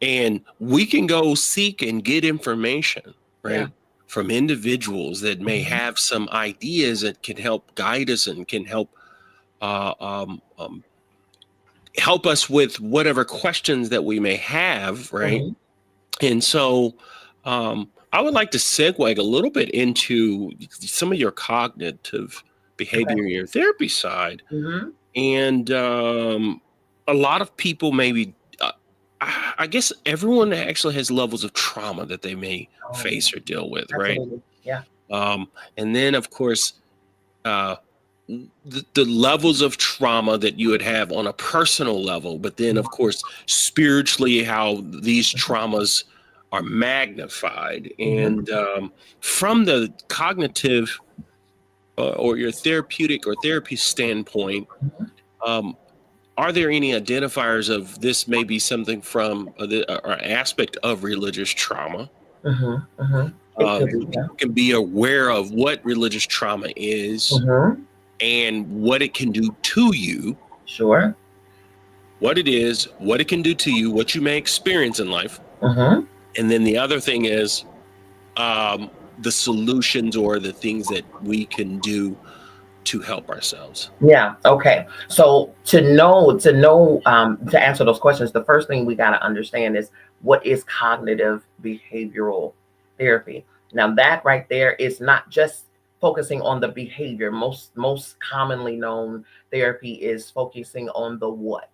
and we can go seek and get information, Yeah. right, from individuals that may Mm-hmm. have some ideas that can help guide us and can help uh, um, um, help us with whatever questions that we may have, right? Mm-hmm. And so I would like to segue a little bit into some of your cognitive Okay. behavior, your therapy side. Mm-hmm. And a lot of people maybe, I guess everyone actually has levels of trauma that they may Oh, yeah. face or deal with, right? Absolutely. Yeah. And then, of course, uh, the levels of trauma that you would have on a personal level, but then, of course, spiritually, how these traumas are magnified. Mm-hmm. And from the cognitive or your therapeutic or therapy standpoint, um, are there any identifiers of this may be something from or aspect of religious trauma? Mm-hmm. Mm-hmm. It could So be. Yeah. people can be aware of what religious trauma is Mm-hmm. and what it can do to you, Sure. what it is, what it can do to you, what you may experience in life. Mm-hmm. And then the other thing is the solutions or the things that we can do to help ourselves. Yeah. Okay. So to answer those questions, the first thing we got to understand is what is cognitive behavioral therapy. Now, that right there is not just focusing on the behavior. Most commonly known therapy is focusing on the what.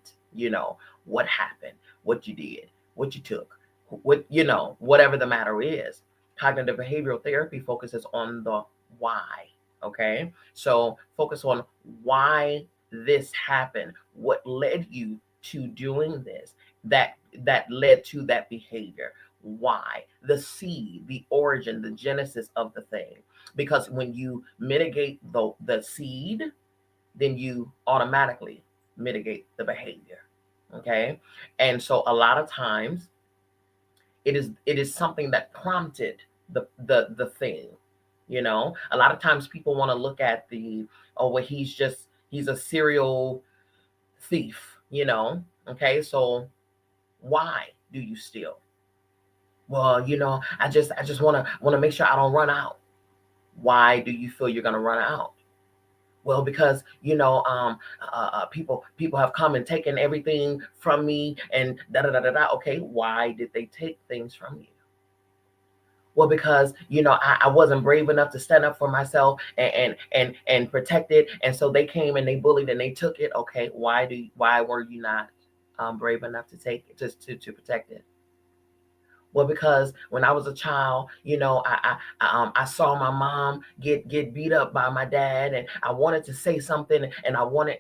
What happened, what you did, what you took, whatever the matter is. Cognitive behavioral therapy focuses on the why. Okay. So focus on why this happened, what led you to doing this, that led to that behavior. Why? The seed, the origin, the genesis of the thing. Because when you mitigate the seed, then you automatically mitigate the behavior. Okay. And so a lot of times it is something that prompted the thing. A lot of times people want to look at well, he's a serial thief. Okay, so why do you steal? Well, I just want to make sure I don't run out. Why do you feel you're going to run out? Well, because people have come and taken everything from me, and da da da da da. Okay, why did they take things from you? Well, because I wasn't brave enough to stand up for myself and protect it, and so they came and they bullied and they took it. Okay, why were you not brave enough to take it, to protect it? Well, because when I was a child, I saw my mom get beat up by my dad, and I wanted to say something, and I wanted,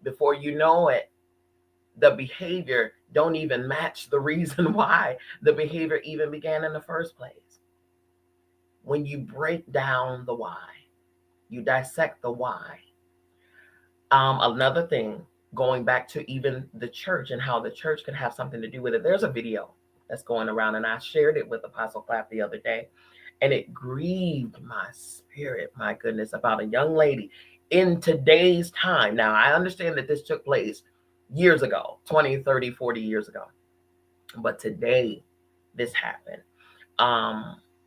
before you know it, the behavior don't even match the reason why the behavior even began in the first place. When you break down the why, you dissect the why. Another thing, going back to even the church and how the church can have something to do with it. There's a video that's going around, and I shared it with Apostle Clapp the other day, and it grieved my spirit, my goodness, about a young lady in today's time. Now, I understand that this took place years ago, 20, 30, 40 years ago. But today, this happened.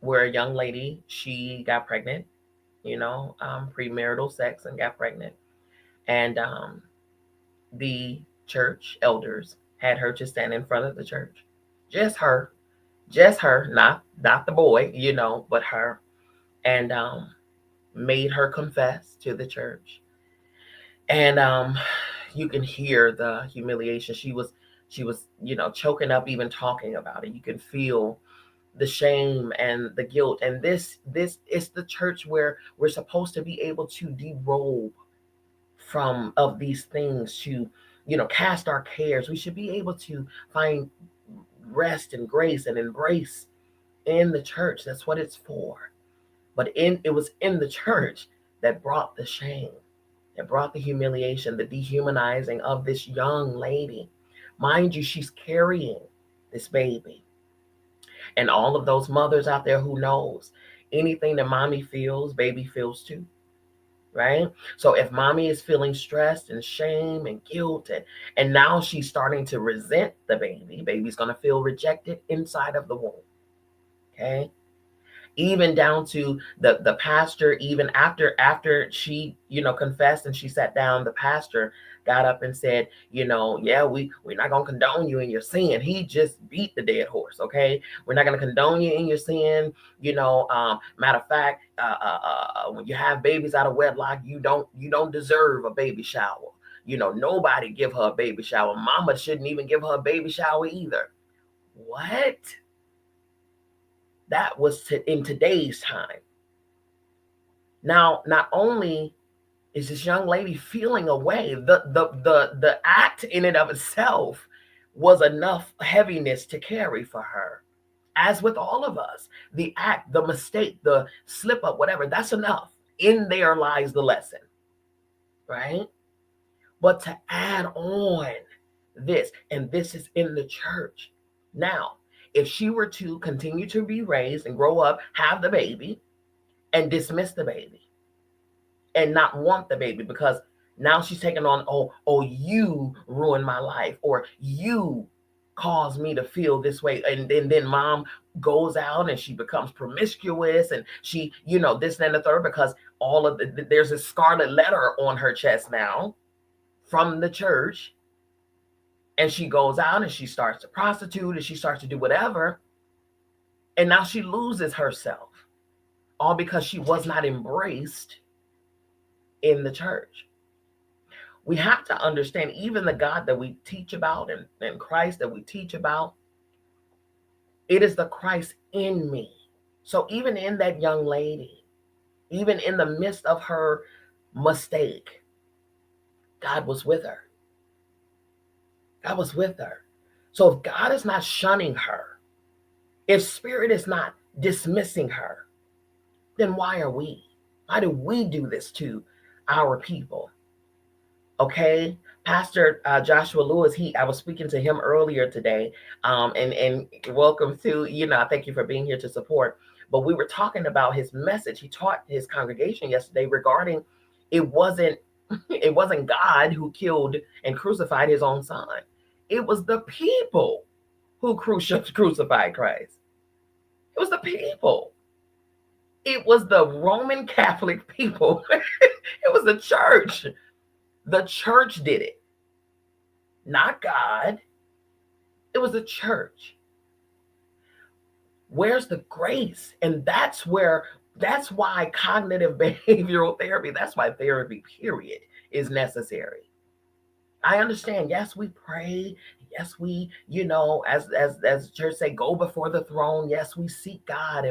Where a young lady, she got pregnant, premarital sex, and got pregnant. And the church elders had her to stand in front of the church. Just her, not the boy, but her. And made her confess to the church. And you can hear the humiliation. She was choking up even talking about it. You can feel the shame and the guilt. And this is the church where we're supposed to be able to derobe from of these things, to cast our cares. We should be able to find rest and grace and embrace in the church. That's what it's for. But it was in the church that brought the shame, that brought the humiliation, the dehumanizing of this young lady. Mind you, she's carrying this baby. And all of those mothers out there, who knows, anything that mommy feels, baby feels too. Right? So if mommy is feeling stressed and shame and guilt, and now she's starting to resent the baby, baby's going to feel rejected inside of the womb. Okay? Even down to the pastor, even after she, confessed and she sat down, the pastor got up and said, yeah, we're not going to condone you in your sin. He just beat the dead horse. Okay, we're not going to condone you in your sin. Matter of fact, when you have babies out of wedlock, you don't deserve a baby shower. Nobody give her a baby shower. Mama shouldn't even give her a baby shower either. What? That was in today's time. Now, not only is this young lady feeling away, the act in and of itself was enough heaviness to carry for her. As with all of us, the act, the mistake, the slip up, whatever, that's enough. In there lies the lesson, right? But to add on this, and this is in the church. Now, if she were to continue to be raised and grow up, have the baby, and dismiss the baby, and not want the baby, because now she's taking on, oh, you ruined my life, or you caused me to feel this way. And then mom goes out and she becomes promiscuous, and she, this and the third, because all of there's a scarlet letter on her chest now from the church. And she goes out and she starts to prostitute, and she starts to do whatever. And now she loses herself, all because she was not embraced in the church. We have to understand, even the God that we teach about, and Christ that we teach about, it is the Christ in me. So even in that young lady, even in the midst of her mistake, God was with her. God was with her. So if God is not shunning her, if spirit is not dismissing her, then why are we? Why do we do this to our people? Okay, Pastor Joshua Lewis, I was speaking to him earlier today, and welcome to, I thank you for being here to support. But we were talking about his message. He taught his congregation yesterday regarding it wasn't God who killed and crucified his own son. It was the people who crucified Christ. It was the people. It was the Roman Catholic people. It was the church. The church did it, not God. It was the church. Where's the grace? And that's why cognitive behavioral therapy, that's why therapy, period, is necessary. I understand. Yes, we pray. Yes, we, as the church say, go before the throne. Yes, we seek God,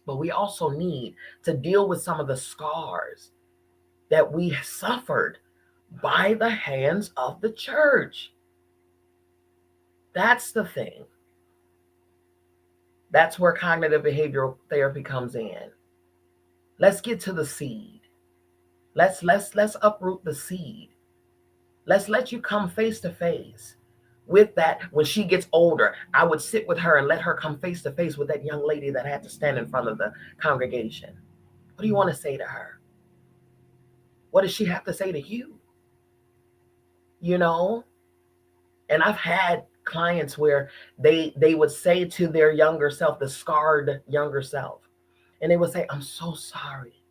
but we also need to deal with some of the scars that we suffered by the hands of the church. That's the thing. That's where cognitive behavioral therapy comes in. Let's get to the seed. Let's uproot the seed. Let's let you come face to face with that. When she gets older, I would sit with her and let her come face to face with that young lady that had to stand in front of the congregation. What do you want to say to her? What does she have to say to you? And I've had clients where they would say to their younger self, the scarred younger self, and they would say, I'm so sorry.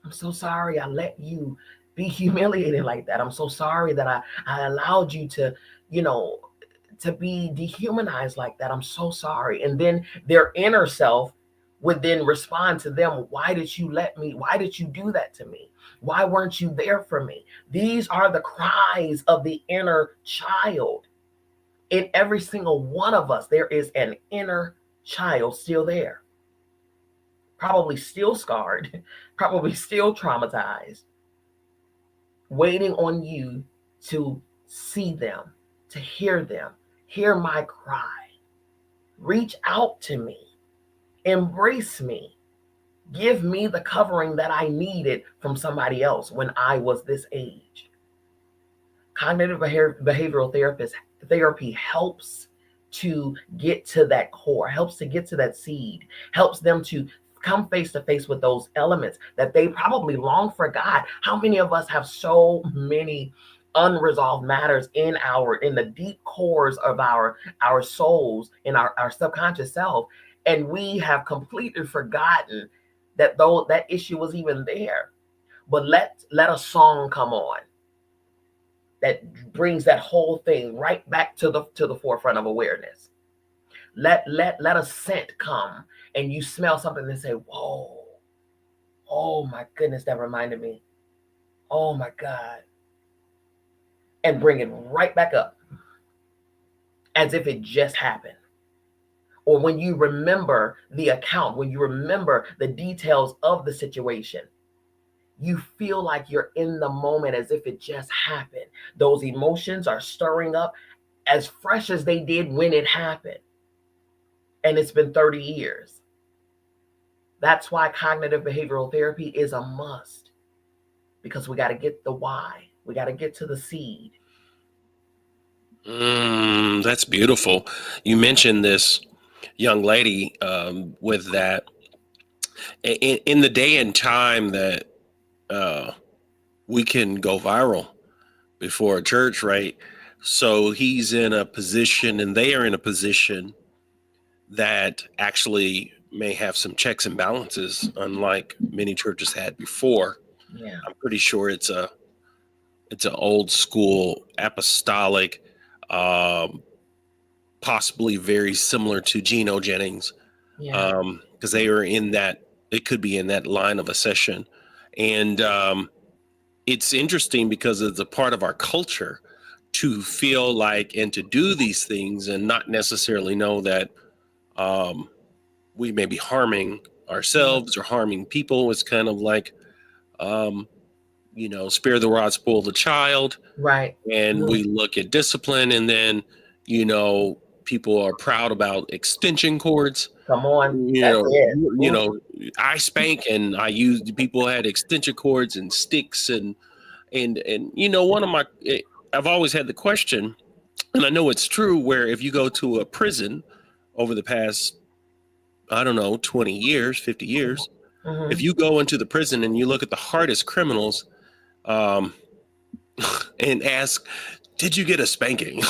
I'm so sorry I let you be humiliated like that. I'm so sorry that I allowed you to, to be dehumanized like that. I'm so sorry. And then their inner self would then respond to them. Why did you do that to me? Why weren't you there for me? These are the cries of the inner child. In every single one of us, there is an inner child still there. Probably still scarred, probably still traumatized, waiting on you to see them, to hear them, hear my cry, reach out to me, embrace me, give me the covering that I needed from somebody else when I was this age. Cognitive behavioral therapy helps to get to that core, helps to get to that seed, helps them to come face to face with those elements that they probably long forgot. How many of us have so many unresolved matters in the deep cores of our souls, in our subconscious self, and we have completely forgotten that though that issue was even there. But let a song come on that brings that whole thing right back to the forefront of awareness. Let a scent come and you smell something and say, whoa, oh my goodness, that reminded me. Oh my God. And bring it right back up as if it just happened. Or when you remember the account, when you remember the details of the situation, you feel like you're in the moment as if it just happened. Those emotions are stirring up as fresh as they did when it happened. And it's been 30 years. That's why cognitive behavioral therapy is a must, because we got to get the why. We got to get to the seed. That's beautiful. You mentioned this young lady with that. In the day and time that we can go viral before a church, right? So he's in a position and they are in a position that actually may have some checks and balances, unlike many churches had before. Yeah. I'm pretty sure it's an old school apostolic, possibly very similar to Geno Jennings, Yeah. because they are in that. It could be in that line of a session, and it's interesting because it's a part of our culture to feel like and to do these things and not necessarily know that we may be harming ourselves or harming people. It's kind of like, spare the rod, spoil the child. Right. And we look at discipline, and then, people are proud about extension cords. Come on. You That's know, it. you know, I spank and I used, people had extension cords and sticks and one of my, I've always had the question, and I know it's true, where if you go to a prison over the past, I don't know, 20 years, 50 years, if you go into the prison and you look at the hardest criminals, and ask, did you get a spanking?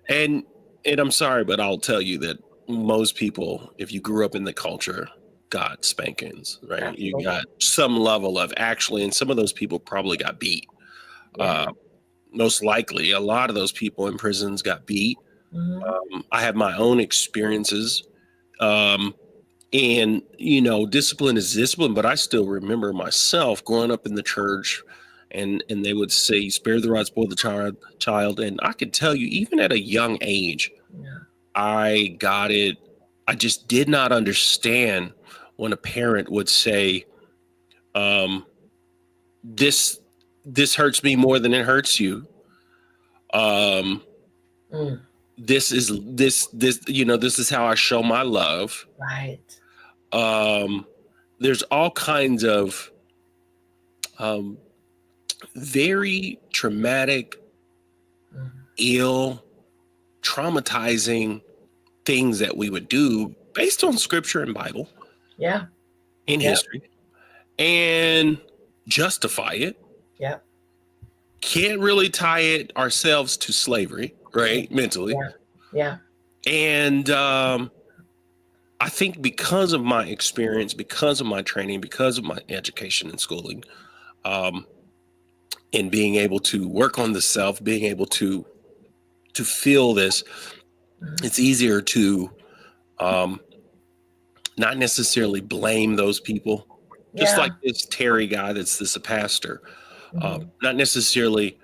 and I'm sorry, but I'll tell you that most people, if you grew up in the culture, got spankings, right? Absolutely. You got some level of, actually, and some of those people probably got beat. Yeah. Most likely, a lot of those people in prisons got beat. I have my own experiences. And, discipline is discipline, but I still remember myself growing up in the church, and they would say, spare the rod, spoil the child. And I could tell you, even at a young age, I got it. I just did not understand when a parent would say, this hurts me more than it hurts you. This is how I show my love. Right. There's all kinds of very traumatic, ill, traumatizing things that we would do based on scripture and Bible. Yeah. In history, and justify it. Yeah. Can't really tie it ourselves to slavery, right? Mentally. Yeah. And I think because of my experience, because of my training, because of my education and schooling, and being able to work on the self, being able to feel this, it's easier to not necessarily blame those people. Just like this Terry guy that's a pastor, not necessarily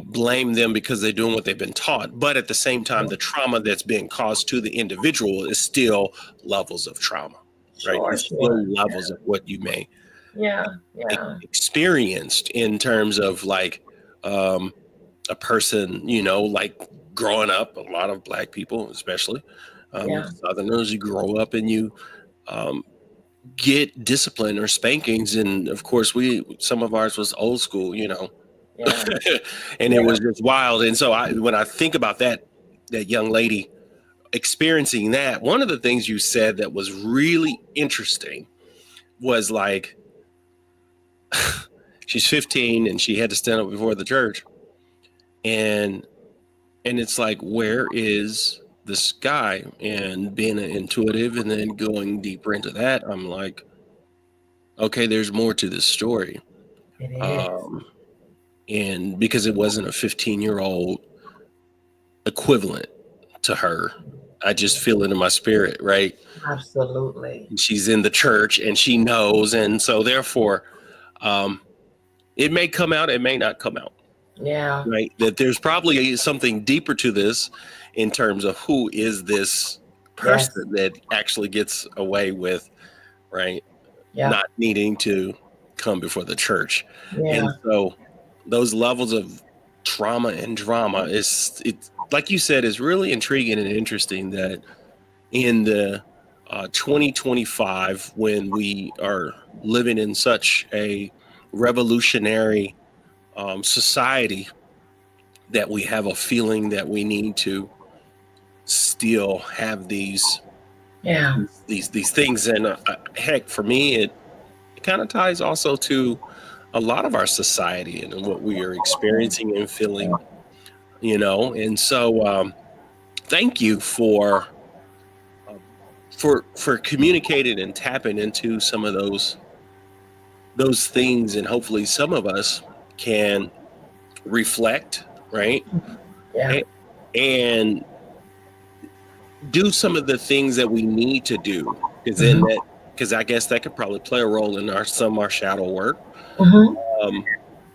blame them because they're doing what they've been taught, but at the same time, the trauma that's being caused to the individual is still levels of trauma, right? It's still levels of what you may experienced in terms of like a person, like growing up, a lot of Black people, especially Southerners, you grow up and you get discipline or spankings, and of course some of ours was old school, and it was just wild. And so when I think about that young lady experiencing that, one of the things you said that was really interesting was like, she's 15 and she had to stand up before the church, and it's like, where is this guy? And being intuitive and then going deeper into that, I'm like, okay, there's more to this story. It is. Um, and because it wasn't a 15-year-old equivalent to her, I just feel it in my spirit, right? Absolutely. She's in the church and she knows, and so therefore, um, it may come out, it may not come out, Yeah. right? That there's probably something deeper to this in terms of who is this Yes. person that actually gets away with, right, Yeah. not needing to come before the church. Yeah. And so those levels of trauma and drama is, it's like you said, is really intriguing and interesting that in the 2025, when we are living in such a revolutionary society, that we have a feeling that we need to still have Yeah. these things. And heck, for me, it kind of ties also to a lot of our society and what we are experiencing and feeling, And so, thank you um, for communicating and tapping into some of those things, and hopefully some of us can reflect, right, Yeah. and, and do some of the things that we need to do, because then Hmm. that, because I guess that could probably play a role in our shadow work. Hmm. um,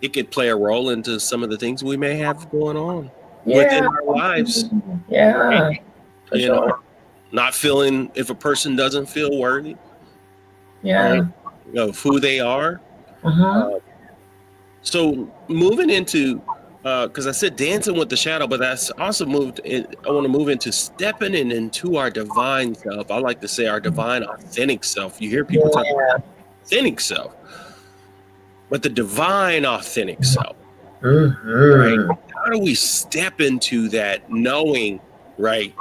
it could play a role into some of the things we may have going on within Yeah. our lives, right? Yeah. For you know sure. Not feeling, if a person doesn't feel worthy, right, Yeah. of who they are. Hmm. uh, so moving into, because I said dancing with the shadow, but that's also moved in, I want to move into stepping into our divine self. I like to say our divine authentic self. You hear people talk about Yeah. authentic self, but the divine authentic self, right? Hmm. How do we step into that knowing, right,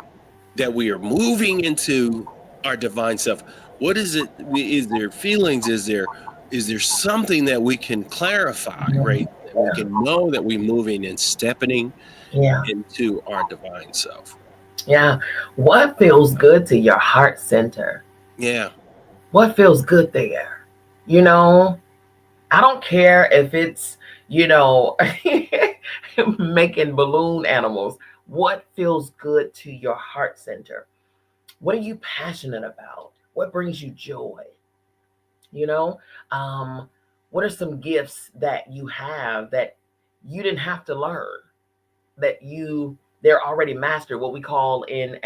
that we are moving into our divine self? What is it? Is there feelings? Is there something that we can clarify, right? That we Yeah. can know that we're moving and stepping Yeah. into our divine self. Yeah. What feels good to your heart center? Yeah. What feels good there? You know, I don't care if it's, you know, making balloon animals. What feels good to your heart center? What are you passionate about? What brings you joy? You know, um, what are some gifts that you have that you didn't have to learn? That they're already mastered. What we call in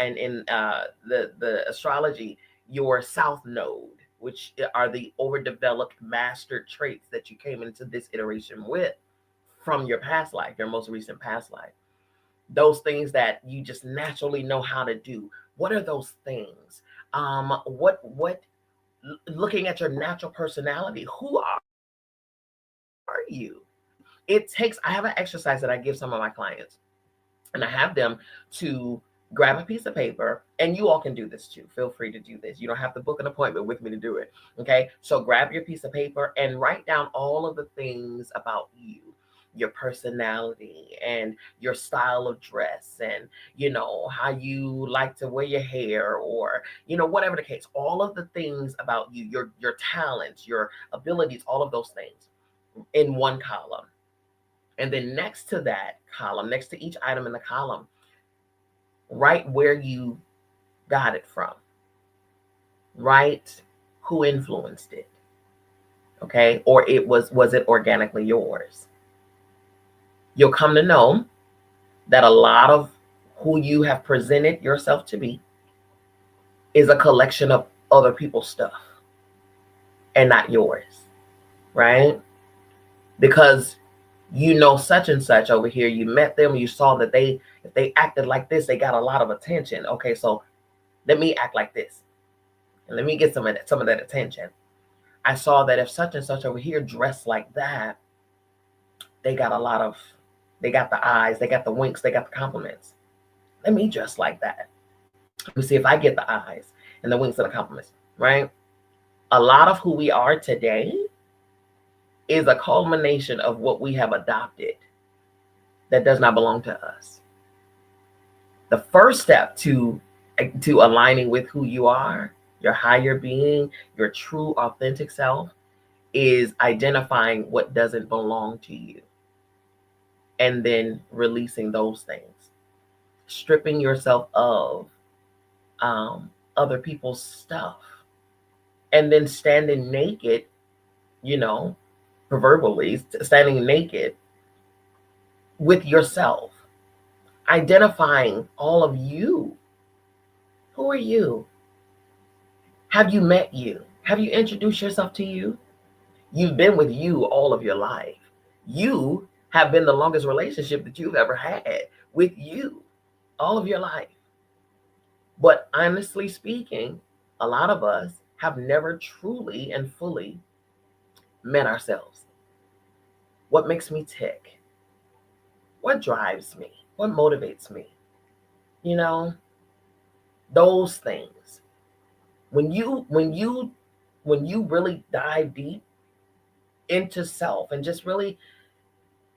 the astrology your south node, which are the overdeveloped mastered traits that you came into this iteration with from your past life, your most recent past life. Those things that you just naturally know how to do. What are those things? What looking at your natural personality, who are you? It takes, I have an exercise that I give some of my clients, and I have them to grab a piece of paper, and you all can do this too. Feel free to do this. You don't have to book an appointment with me to do it. Okay. So grab your piece of paper and write down all of the things about you, your personality and your style of dress, and how you like to wear your hair, or whatever the case, all of the things about you, your talents, your abilities, all of those things in one column. And then next to that column, next to each item in the column, write where you got it from, write who influenced it, okay? Or was it organically yours? You'll come to know that a lot of who you have presented yourself to be is a collection of other people's stuff and not yours, right? Because such and such over here, you met them, you saw that if they acted like this, they got a lot of attention. Okay, so let me act like this, and let me get some of that attention. I saw that if such and such over here dressed like that, they got a lot of, they got the eyes, they got the winks, they got the compliments. Let me dress like that. Let me see if I get the eyes and the winks and the compliments, right? A lot of who we are today is a culmination of what we have adopted that does not belong to us. The first step to aligning with who you are, your higher being, your true authentic self, is identifying what doesn't belong to you and then releasing those things, stripping yourself of other people's stuff, and then standing naked, you know, proverbially standing naked with yourself, identifying all of you. Who are you? Have you met you? Have you introduced yourself to you? You've been with you all of your life. You have been the longest relationship that you've ever had with you all of your life. But honestly speaking, a lot of us have never truly and fully met ourselves. What makes me tick? What drives me? What motivates me? You know, those things. When you really dive deep into self and just really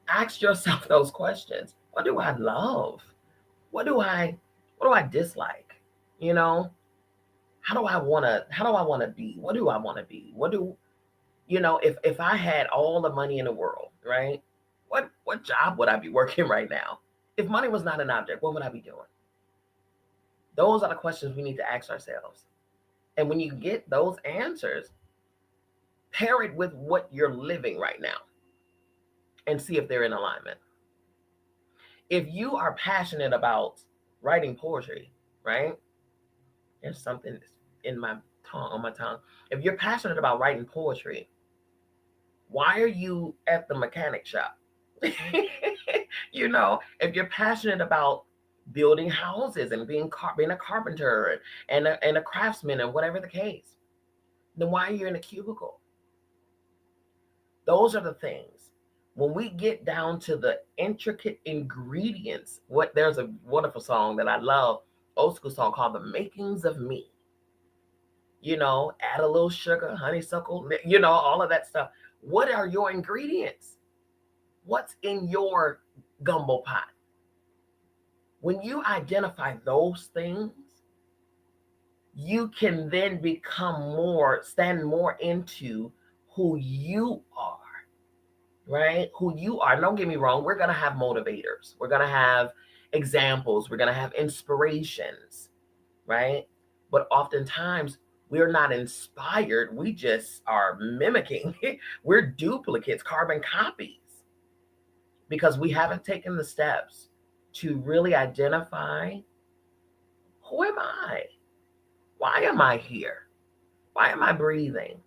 ask yourself those questions. What do I love? What do I dislike? You know, how do I wanna be? What do I wanna be? If I had all the money in the world, right? What job would I be working right now? If money was not an object, what would I be doing? Those are the questions we need to ask ourselves. And when you get those answers, pair it with what you're living right now and see if they're in alignment. If you are passionate about writing poetry, right? There's something in my tongue, on my tongue. If you're passionate about writing poetry, why are you at the mechanic shop? If you're passionate about building houses and being a carpenter and a craftsman and whatever the case, then why are you in a cubicle? Those are the things. When we get down to the intricate ingredients, there's a wonderful song that I love, old school song called "The Makings of Me." Add a little sugar, honeysuckle, all of that stuff. What are your ingredients? What's in your gumbo pot? When you identify those things, you can then stand more into who you are, right? Who you are. Don't get me wrong. We're going to have motivators. We're going to have examples. We're going to have inspirations, right? But oftentimes we're not inspired. We just are mimicking. We're duplicates, carbon copies, because we haven't taken the steps to really identify, who am I? Why am I here? Why am I breathing?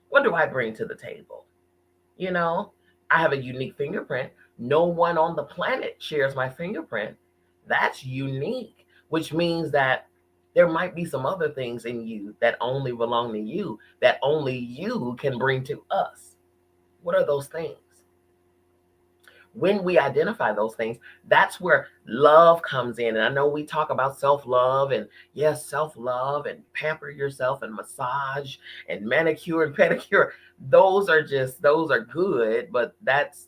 What do I bring to the table? I have a unique fingerprint. No one on the planet shares my fingerprint. That's unique, which means that there might be some other things in you that only belong to you, that only you can bring to us. What are those things? When we identify those things, that's where love comes in. And I know we talk about self-love, and yes, self-love and pamper yourself and massage and manicure and pedicure. Those are good, but that's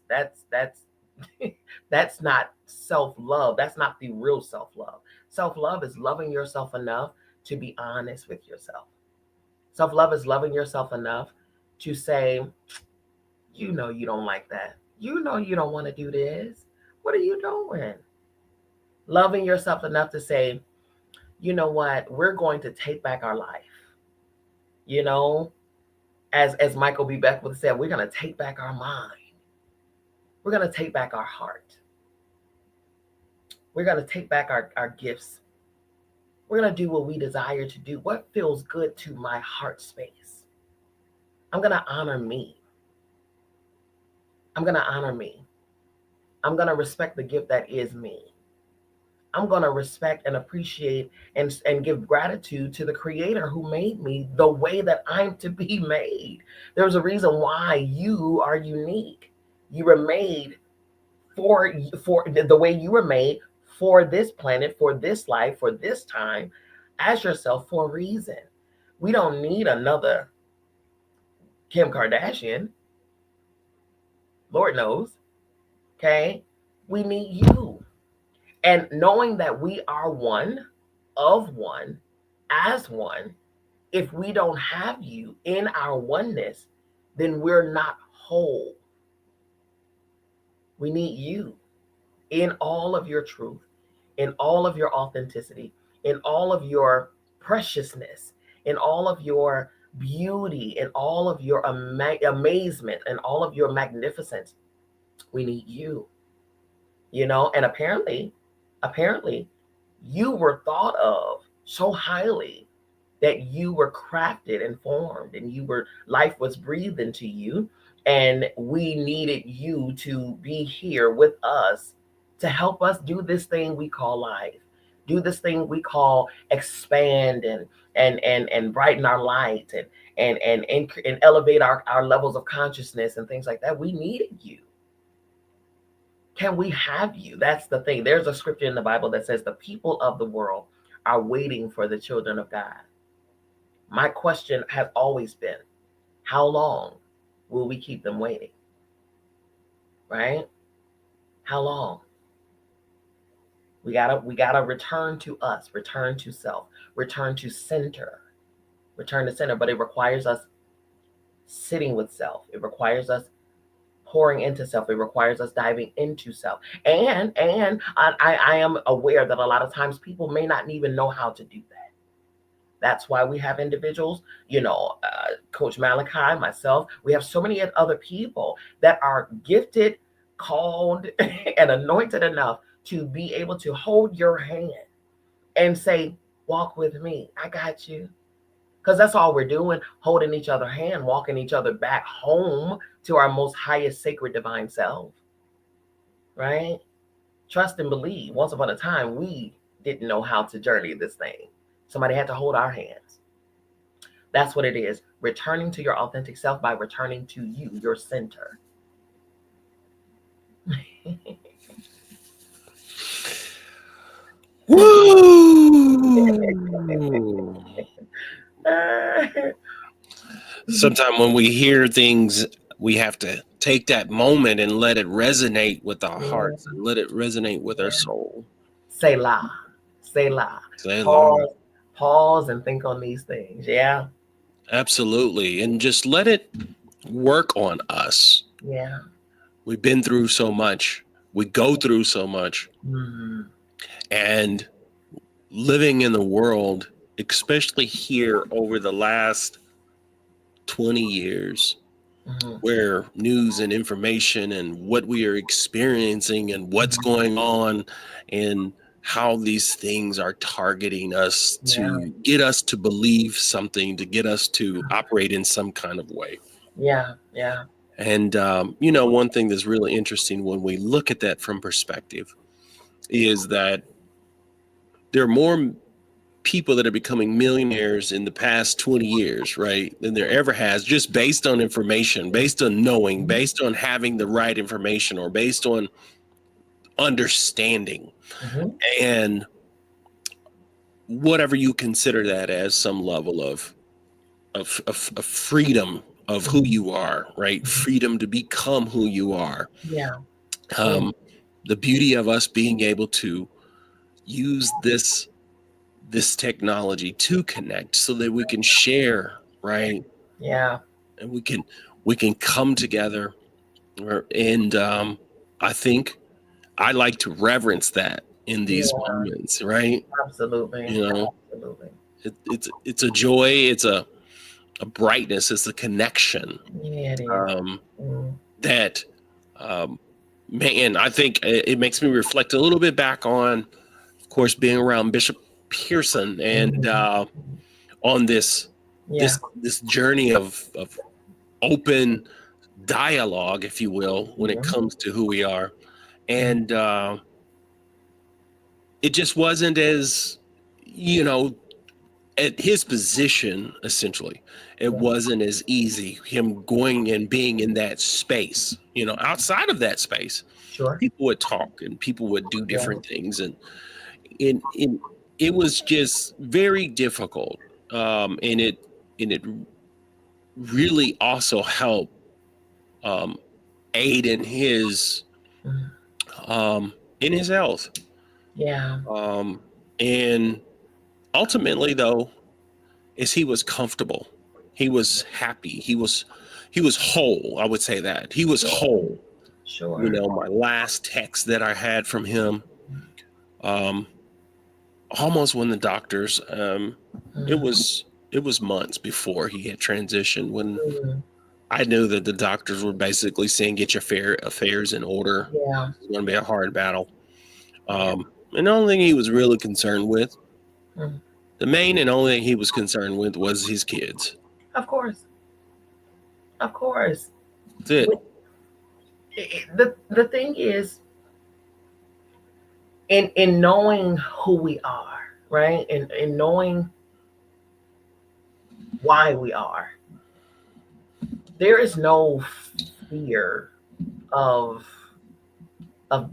that's not self-love. That's not the real self-love. Self-love is loving yourself enough to be honest with yourself. Self-love is loving yourself enough to say, you don't like that. You don't want to do this. What are you doing? Loving yourself enough to say, you know what? We're going to take back our life. As Michael B. Beckwith said, we're going to take back our mind. We're going to take back our heart. We're going to take back our gifts. We're going to do what we desire to do. What feels good to my heart space? I'm going to honor me. I'm going to honor me. I'm going to respect the gift that is me. I'm going to respect and appreciate and give gratitude to the creator who made me the way that I'm to be made. There's a reason why you are unique. You were made for the way you were made, for this planet, for this life, for this time. as yourself for a reason. We don't need another Kim Kardashian. Lord knows. Okay. We need you. And knowing that we are one, of one, as one, if we don't have you in our oneness, then we're not whole. We need you in all of your truth, in all of your authenticity, in all of your preciousness, in all of your beauty, in all of your amazement, and all of your magnificence. We need you, and apparently, you were thought of so highly that you were crafted and formed, and life was breathed into you, and we needed you to be here with us to help us do this thing we call life, do this thing we call expand and brighten our light and elevate our levels of consciousness and things like that. We needed you. Can we have you? That's the thing. There's a scripture in the Bible that says the people of the world are waiting for the children of God. My question has always been, how long will we keep them waiting? Right? How long? We gotta return to us, return to self, return to center, but it requires us sitting with self. It requires us pouring into self. It requires us diving into self. And I am aware that a lot of times people may not even know how to do that. That's why we have individuals, Coach Malachi, myself, we have so many other people that are gifted, called, and anointed enough to be able to hold your hand and say, walk with me. I got you. Because that's all we're doing, holding each other's hand, walking each other back home to our most highest sacred divine self. Right? Trust and believe. Once upon a time, we didn't know how to journey this thing. Somebody had to hold our hands. That's what it is. Returning to your authentic self by returning to you, your center. Woo! Sometimes when we hear things, we have to take that moment and let it resonate with our hearts and let it resonate with our soul. Selah. Selah. Pause and think on these things. Yeah. Absolutely. And just let it work on us. Yeah. We've been through so much. We go through so much. Mm-hmm. And living in the world, especially here over the last 20 years, where news and information and what we are experiencing and what's going on and how these things are targeting us to get us to believe something, to get us to operate in some kind of way. Yeah. And, one thing that's really interesting when we look at that from perspective is that there are more people that are becoming millionaires in the past 20 years, right, than there ever has, just based on information, based on knowing, based on having the right information, or based on understanding. And whatever you consider that as, some level of freedom of who you are, right? Freedom to become who you are. Yeah. The beauty of us being able to use this technology to connect so that we can share, right? Yeah. And we can come together. And I think I like to reverence that in these moments, right? Absolutely. Absolutely. It's a joy, it's a brightness, it's a connection. Yeah, it is. That man, I think it makes me reflect a little bit back on, of course, being around Bishop Pearson and on this journey of open dialogue, if you will, when it comes to who we are. And it just wasn't as, at his position, essentially, it wasn't as easy, him going and being in that space. Outside of that space, people would talk and people would do different things. And it was just very difficult. And it really also helped um, aid Mm. in his health. Yeah. Um, and ultimately, though, is he was comfortable. He was happy. He was whole. I would say that he was Sure. whole. You Sure. know, my last text that I had from him, um, almost when the doctors, it Mm. was it was months before he had transitioned when Mm. I knew that the doctors were basically saying, "Get your affairs in order. Yeah. It's going to be a hard battle." Yeah. And the only thing he was really concerned with, Mm. the main and only thing he was concerned with, was his kids. Of course. Of course. That's it. With- the thing is, in knowing who we are, right? And in knowing why we are, there is no fear of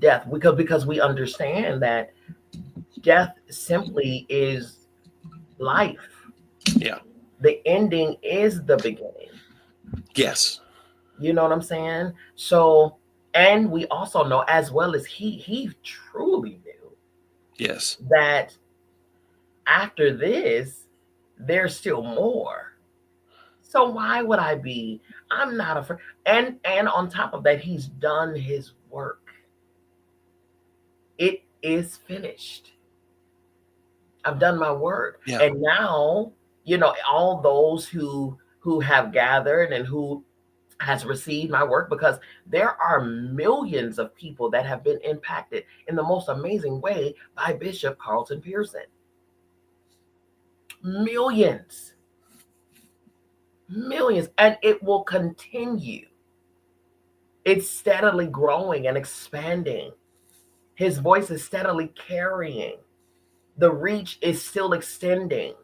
death, because we understand that death simply is life. Yeah. The ending is the beginning. Yes. You know what I'm saying? So, and we also know, as well as he truly knew Yes. that after this, there's still more. So why would I be? I'm not afraid. And on top of that, he's done his work. It is finished. I've done my work. Yeah. And now, all those who have gathered and who has received my work, because there are millions of people that have been impacted in the most amazing way by Bishop Carlton Pearson. Millions, millions, and it will continue. It's steadily growing and expanding. His voice is steadily carrying. The reach is still extending.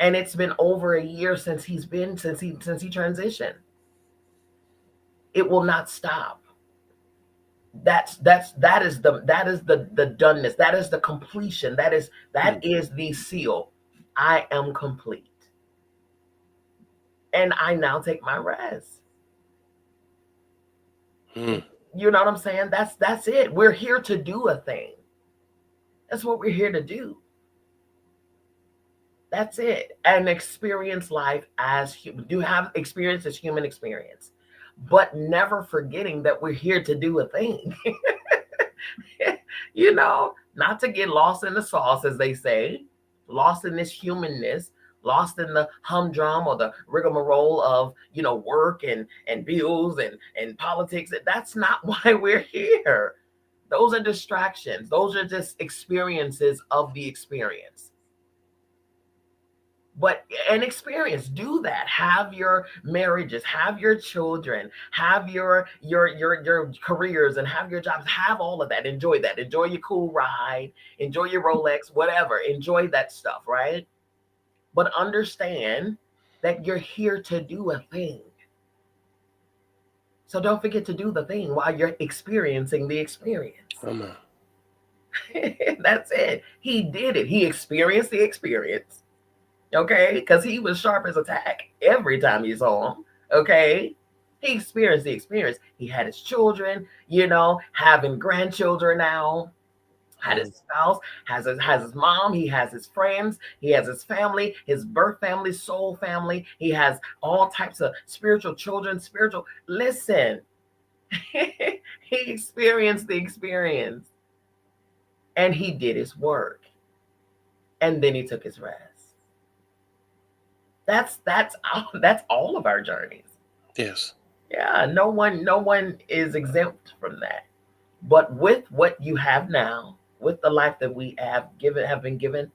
And it's been over a year since he transitioned. It will not stop. That is the doneness. That is the completion. That is Hmm. the seal. I am complete. And I now take my rest. Hmm. You know what I'm saying? That's it. We're here to do a thing. That's what we're here to do. That's it. And experience life as human. Do have experience as human experience. But never forgetting that we're here to do a thing. Not to get lost in the sauce, as they say, lost in this humanness, lost in the humdrum or the rigmarole of work and bills and politics. That's not why we're here. Those are distractions. Those are just experiences of the experience. But an experience, do that. Have your marriages, have your children, have your careers, and have your jobs. Have all of that. Enjoy that. Enjoy your cool ride. Enjoy your Rolex, whatever. Enjoy that stuff, right? But understand that you're here to do a thing. So don't forget to do the thing while you're experiencing the experience. Come on. That's it. He did it. He experienced the experience. Okay, because he was sharp as a tack every time you saw him. Okay, he experienced the experience. He had his children, having grandchildren now. Had Hmm. his spouse, has his mom. He has his friends. He has his family, his birth family, soul family. He has all types of spiritual children. Spiritual. Listen, he experienced the experience, and he did his work, and then he took his rest. That's all of our journeys. Yes. Yeah, no one is exempt from that. But with what you have now, with the life that we have been given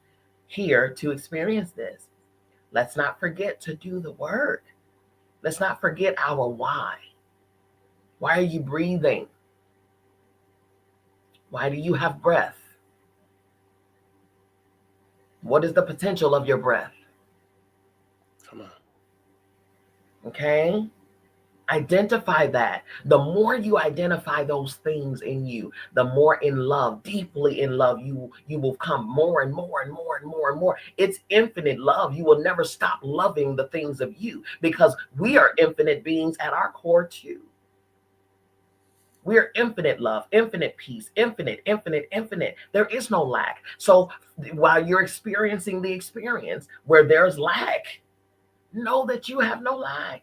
here to experience this, let's not forget to do the work. Let's not forget our why. Why are you breathing? Why do you have breath? What is the potential of your breath? Come on. Okay? Identify that. The more you identify those things in you, the more in love, deeply in love, you will come more and more and more and more and more. It's infinite love. You will never stop loving the things of you, because we are infinite beings at our core too. We are infinite love, infinite peace, infinite, infinite, infinite. There is no lack. So while you're experiencing the experience where there's lack, know that you have no lack.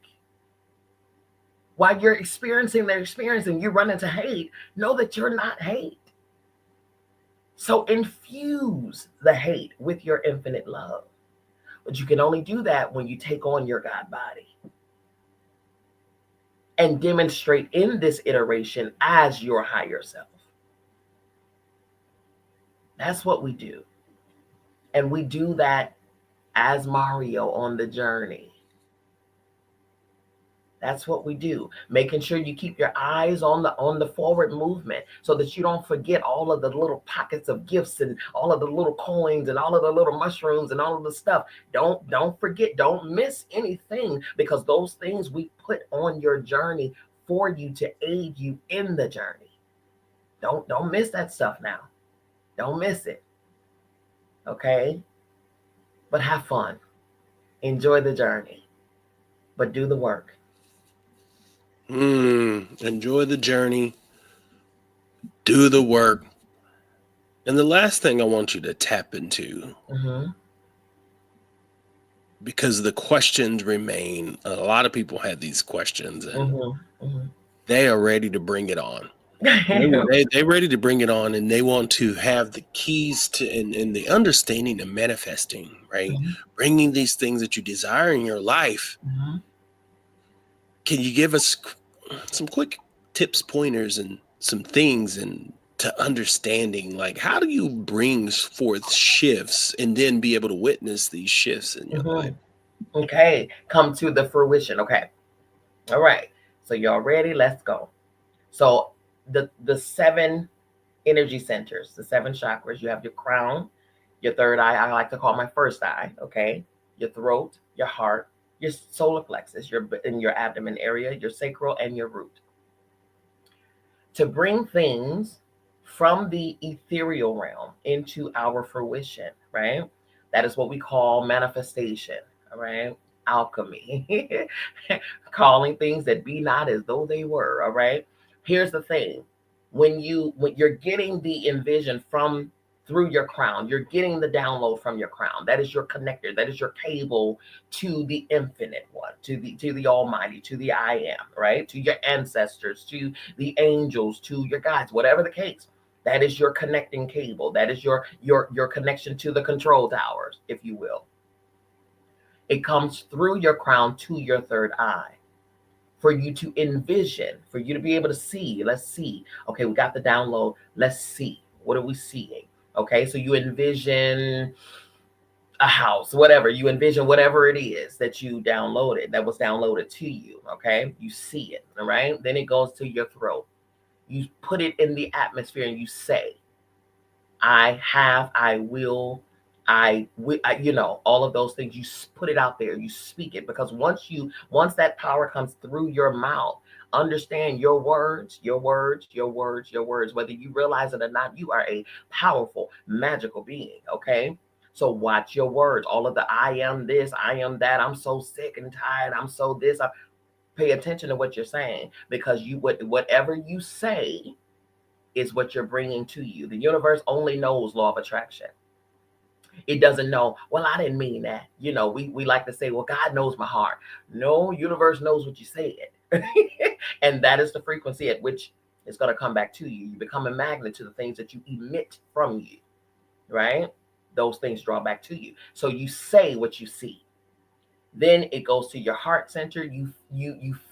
While you're experiencing the experience and you run into hate, know that you're not hate. So infuse the hate with your infinite love. But you can only do that when you take on your God body and demonstrate in this iteration as your higher self. That's what we do. And we do that as Mario on the journey. That's what we do. Making sure you keep your eyes on the forward movement so that you don't forget all of the little pockets of gifts and all of the little coins and all of the little mushrooms and all of the stuff. Don't forget, don't miss anything, because those things we put on your journey for you to aid you in the journey. Don't miss that stuff now. Don't miss it. Okay? But have fun. Enjoy the journey. But do the work. Enjoy the journey. Do the work. And the last thing I want you to tap into, because the questions remain, a lot of people have these questions and they are ready to bring it on. They're ready to bring it on, and they want to have the keys to and the understanding of manifesting, right? Bringing these things that you desire in your life. Can you give us some quick tips, pointers, and some things and to understanding, like, how do you bring forth shifts and then be able to witness these shifts in your life? Okay, come to the fruition. Okay, all right. So y'all ready? Let's go. So the 7 energy centers, the 7 chakras. You have your crown, your third eye. I like to call my first eye. Okay, your throat, your heart, your solar plexus, in your abdomen area, your sacral, and your root. To bring things from the ethereal realm into our fruition, right? That is what we call manifestation, all right? Alchemy, calling things that be not as though they were, all right? Here's the thing. When you're getting the envision from through your crown, you're getting the download from your crown. That is your connector. That is your cable to the infinite one, to the almighty, to the I am, right? To your ancestors, to the angels, to your guides, whatever the case. That is your connecting cable. That is your connection to the control towers, if you will. It comes through your crown to your third eye for you to envision, for you to be able to see. Let's see. Okay, we got the download. Let's see. What are we seeing? Okay, so you envision a house, whatever. You envision whatever it is that you downloaded, that was downloaded to you. Okay, you see it. All right, then it goes to your throat. You put it in the atmosphere and you say, I have, I will, all of those things. You put it out there, you speak it, because once that power comes through your mouth, understand your words, your words, your words, your words, whether you realize it or not, you are a powerful, magical being. Okay. So watch your words, all of the I am this, I am that, I'm so sick and tired, I'm so this. Pay attention to what you're saying, because whatever you say is what you're bringing to you. The universe only knows law of attraction. It doesn't know, well, I didn't mean that. We like to say, well, God knows my heart. No, universe knows what you said. And that is the frequency at which it's going to come back to you. You become a magnet to the things that you emit from you, right? Those things draw back to you. So you say what you see. Then it goes to your heart center. You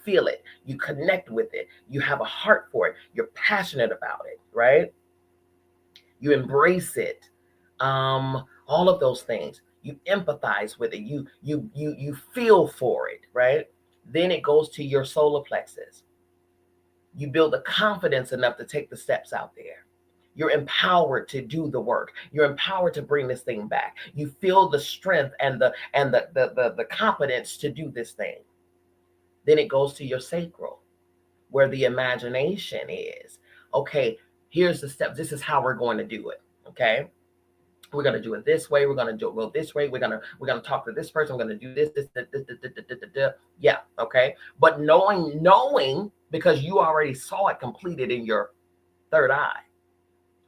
feel it. You connect with it. You have a heart for it. You're passionate about it, right? You embrace it. All of those things. You empathize with it. You feel for it, right? Then it goes to your solar plexus. You build the confidence enough to take the steps out there. You're empowered to do the work. You're empowered to bring this thing back. You feel the strength and the competence to do this thing. Then it goes to your sacral, where the imagination is. Okay, here's the steps. This is how we're going to do it. Okay, we're going to do it this way. We're going to go this way. We're gonna talk to this person. We're going to do this. Yeah, okay. But knowing because you already saw it completed in your third eye.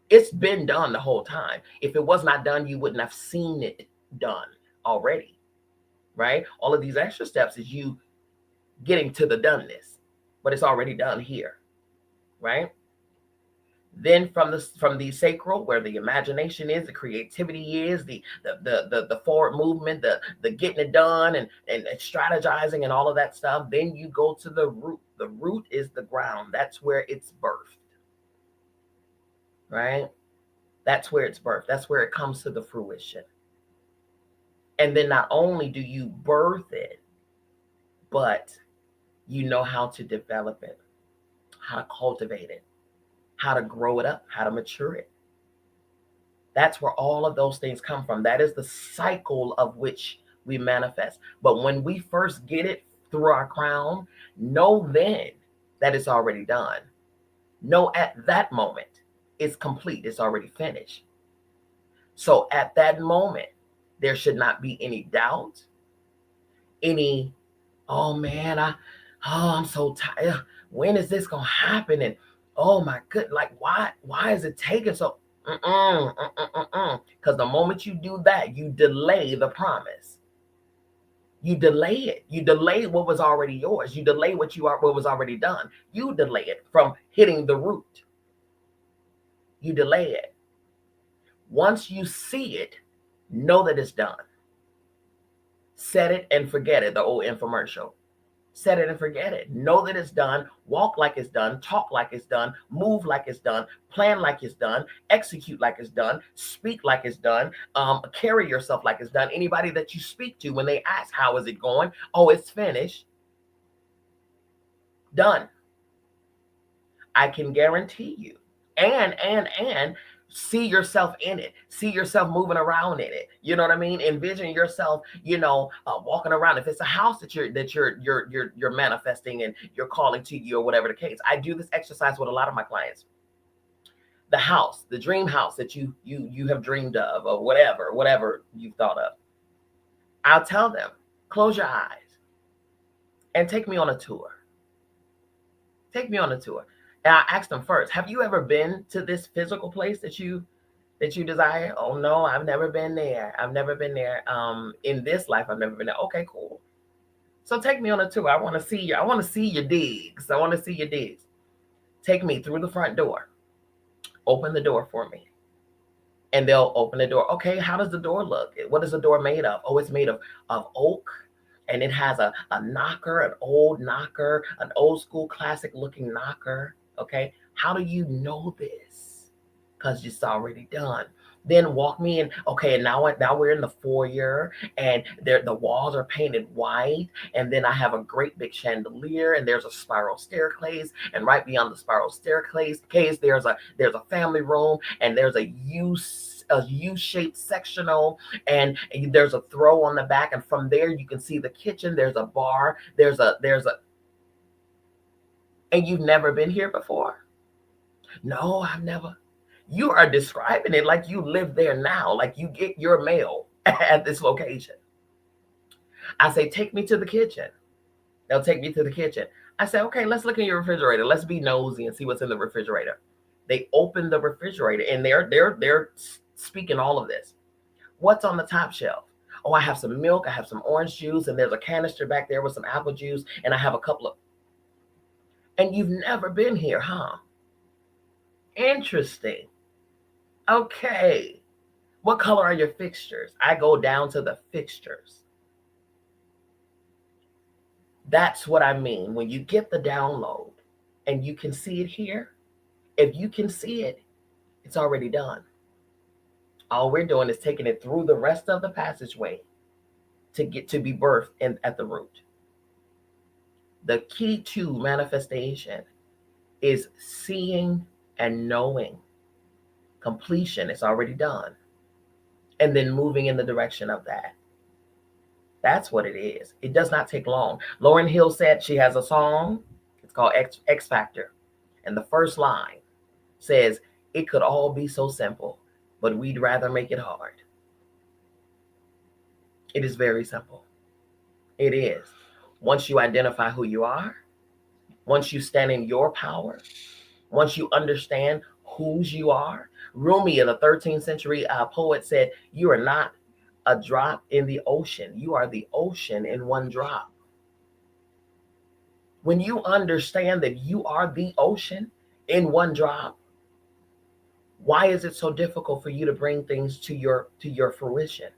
It's been done the whole time. If it was not done, you wouldn't have seen it done already, right? All of these extra steps is you getting to the doneness, but it's already done here, right? Then from the sacral, where the imagination is, the creativity is, the forward movement, the getting it done and strategizing and all of that stuff. Then you go to the root. The root is the ground. That's where it's birthed, right? That's where it's birthed. That's where it comes to the fruition. And then not only do you birth it, but you know how to develop it, how to cultivate it, how to grow it up, how to mature it. That's where all of those things come from. That is the cycle of which we manifest. But when we first get it through our crown, know then that it's already done. Know at that moment it's complete, it's already finished. So at that moment, there should not be any doubt, any, oh man, I'm so tired. When is this gonna happen? And oh my good, like why is it taking so? Because the moment you do that, you delay the promise. You delay it. You delay what was already yours. You delay what was already done. You delay it from hitting the root. You delay it. Once you see it, know that it's done. Set it and forget it, the old infomercial. Set it and forget it. Know that it's done. Walk like it's done. Talk like it's done. Move like it's done. Plan like it's done. Execute like it's done. Speak like it's done. Carry yourself like it's done. Anybody that you speak to, when they ask, how is it going? Oh, it's finished. Done. I can guarantee you. And see yourself in it. See yourself moving around in it. You know what I mean? Envision yourself, walking around. If it's a house that you're manifesting and you're calling to you or whatever the case. I do this exercise with a lot of my clients. The house, the dream house that you have dreamed of, or whatever you've thought of. I'll tell them, close your eyes and take me on a tour. Take me on a tour. And I asked them first, have you ever been to this physical place that you desire? Oh no, I've never been there. I've never been there. In this life, I've never been there. Okay, cool. So take me on a tour. I want to see you. I want to see your digs. I want to see your digs. Take me through the front door. Open the door for me. And they'll open the door. Okay, how does the door look? What is the door made of? Oh, it's made of oak. And it has a knocker, an old knocker, an old school classic looking knocker. Okay, how do you know this? Because it's already done. Then walk me in. Okay, and now we're in the foyer, and the walls are painted white. And then I have a great big chandelier, and there's a spiral staircase. And right beyond the spiral staircase, there's a family room, and there's a U-shaped sectional, and there's a throw on the back, and from there you can see the kitchen. There's a bar. And you've never been here before? No, I've never. You are describing it like you live there now, like you get your mail at this location. I say, take me to the kitchen. They'll take me to the kitchen. I say, okay, let's look in your refrigerator. Let's be nosy and see what's in the refrigerator. They open the refrigerator, and they're speaking all of this. What's on the top shelf? Oh, I have some milk. I have some orange juice, and there's a canister back there with some apple juice, and I have a couple of. And you've never been here, huh? Interesting. Okay. What color are your fixtures? I go down to the fixtures. That's what I mean. When you get the download and you can see it here, if you can see it, it's already done. All we're doing is taking it through the rest of the passageway to get to be birthed at the root. The key to manifestation is seeing and knowing. Completion is already done. And then moving in the direction of that. That's what it is. It does not take long. Lauryn Hill said she has a song. It's called X Factor. And the first line says, it could all be so simple, but we'd rather make it hard. It is very simple. It is. Once you identify who you are, once you stand in your power, once you understand whose you are. Rumi, the 13th century poet, said, you are not a drop in the ocean. You are the ocean in one drop. When you understand that you are the ocean in one drop, why is it so difficult for you to bring things to your fruition?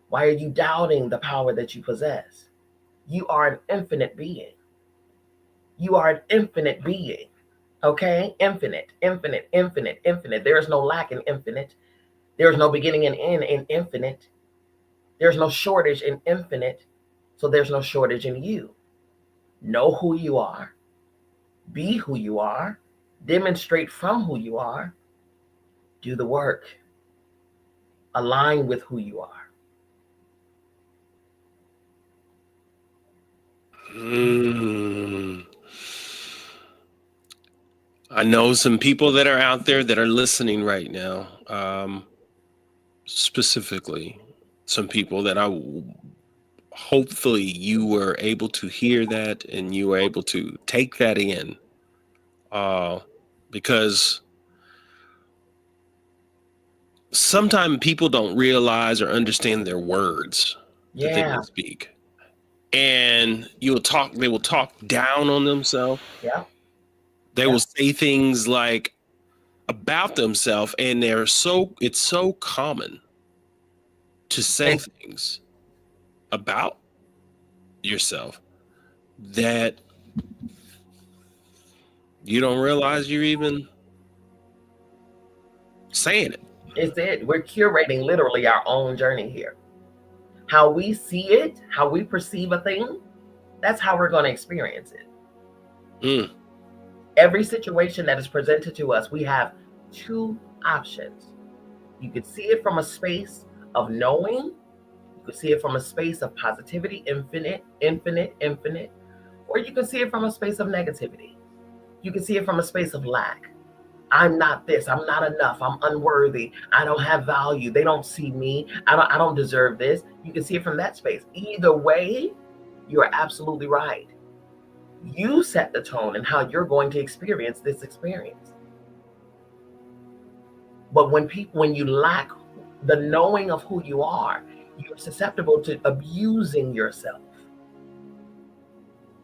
Why are you doubting the power that you possess? You are an infinite being. You are an infinite being. Okay? Infinite, infinite, infinite, infinite. There is no lack in infinite. There is no beginning and end in infinite. There's no shortage in infinite. So there's no shortage in you. Know who you are. Be who you are. Demonstrate from who you are. Do the work. Align with who you are. I know some people that are out there that are listening right now, specifically some people that hopefully you were able to hear that and you were able to take that in, because sometimes people don't realize or understand their words that they Yeah. speak, and they will talk down on themselves. Yeah. They Yeah. will say things like about themselves, and it's so common to say things about yourself that you don't realize you're even saying it. It's it. We're curating literally our own journey here. How we see it, how we perceive a thing, that's how we're going to experience it. Every situation that is presented to us, we have two options. You could see it from a space of knowing. You could see it from a space of positivity, infinite, infinite, infinite. Or you can see it from a space of negativity. You can see it from a space of lack. I'm not this. I'm not enough. I'm unworthy. I don't have value. They don't see me. I don't deserve this. You can see it from that space. Either way, you are absolutely right. You set the tone and how you're going to experience this experience. But when you lack the knowing of who you are, you're susceptible to abusing yourself.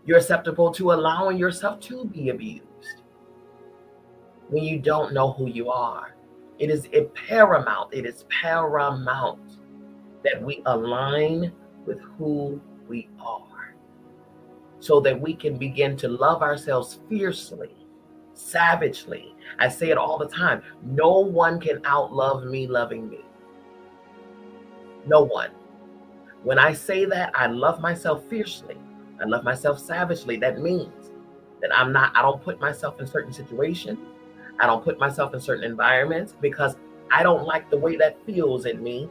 You're susceptible to allowing yourself to be abused when you don't know who you are. It is paramount that we align with who we are so that we can begin to love ourselves fiercely, savagely. I say it all the time. No one can outlove me loving me. No one. When I say that, I love myself fiercely. I love myself savagely. That means that I don't put myself in certain situations. I don't put myself in certain environments because I don't like the way that feels in me.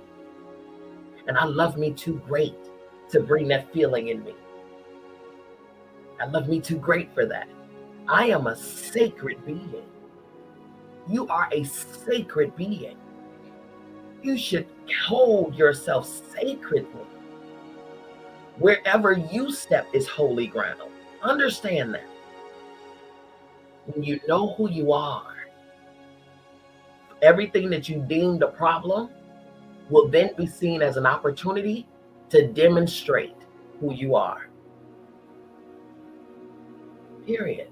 And I love me too great to bring that feeling in me. I love me too great for that. I am a sacred being. You are a sacred being. You should hold yourself sacredly. Wherever you step is holy ground. Understand that. When you know who you are, everything that you deemed a problem will then be seen as an opportunity to demonstrate who you are. Period.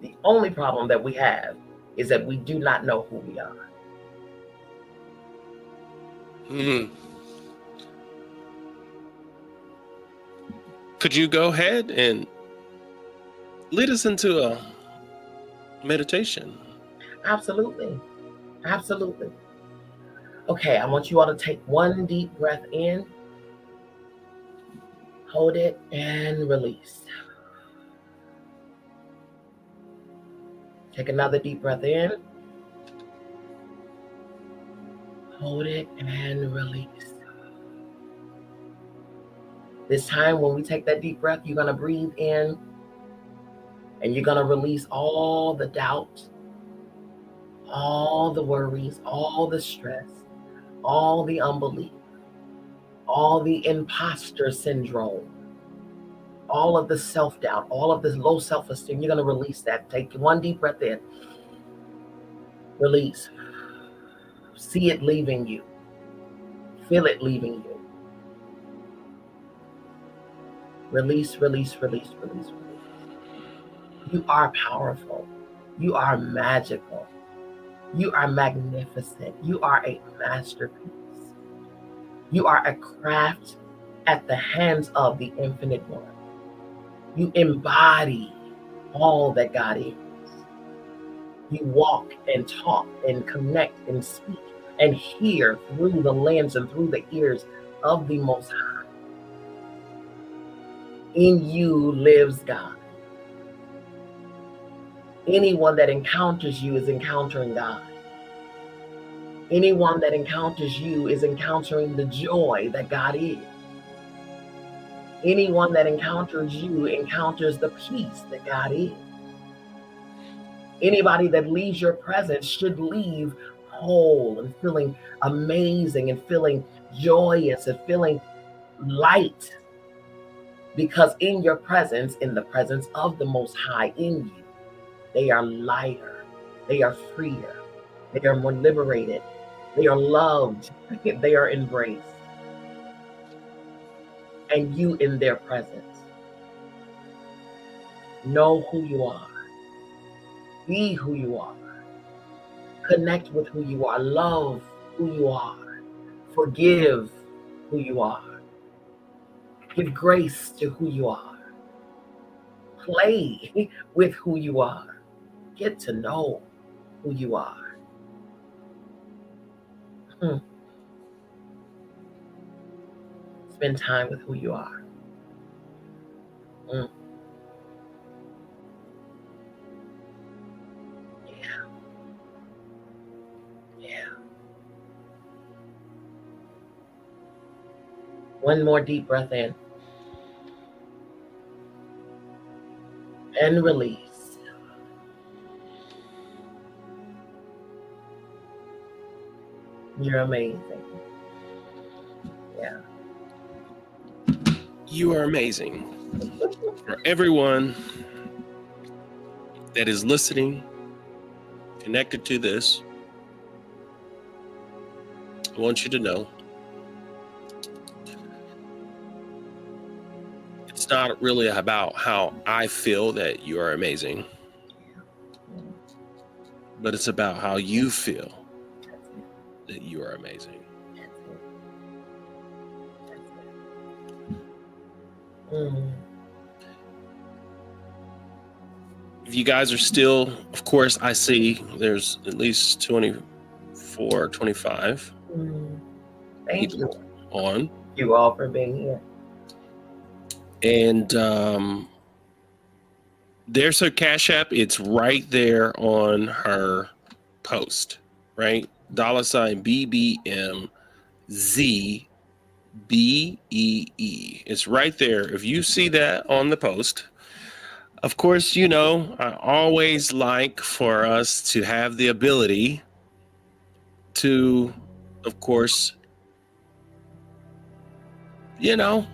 The only problem that we have is that we do not know who we are. Could you go ahead and lead us into a meditation? Absolutely. Absolutely. Okay, I want you all to take one deep breath in, hold it, and release. Take another deep breath in, hold it, and release. This time when we take that deep breath, you're going to breathe in and you're going to release all the doubt, all the worries, all the stress, all the unbelief, all the imposter syndrome, all of the self-doubt, all of this low self-esteem. You're going to release that. Take one deep breath in. Release. See it leaving you. Feel it leaving you. Release, release, release, release, release. You are powerful. You are magical. You are magnificent. You are a masterpiece. You are a craft at the hands of the infinite one. You embody all that God is. You walk and talk and connect and speak and hear through the lens and through the ears of the Most High. In you lives God. Anyone that encounters you is encountering God. Anyone that encounters you is encountering the joy that God is. Anyone that encounters you encounters the peace that God is. Anybody that leaves your presence should leave whole and feeling amazing and feeling joyous and feeling light. Because in your presence, in the presence of the Most High in you, they are lighter, they are freer, they are more liberated, they are loved, they are embraced. And you in their presence. Know who you are. Be who you are. Connect with who you are. Love who you are. Forgive who you are. Give grace to who you are. Play with who you are. Get to know who you are. Spend time with who you are. Yeah. One more deep breath in. And release. You're amazing. Yeah. You are amazing. For everyone that is listening, connected to this, I want you to know it's not really about how I feel that you are amazing, but it's about how you feel that you are amazing. If you guys are still, of course, I see there's at least 24, 25 Thank you. on. Thank you all for being here. And there's her Cash App. It's right there on her post, right? $ BBMZBEE. It's right there. If you see that on the post, of course, you know, I always like for us to have the ability to, of course, you know,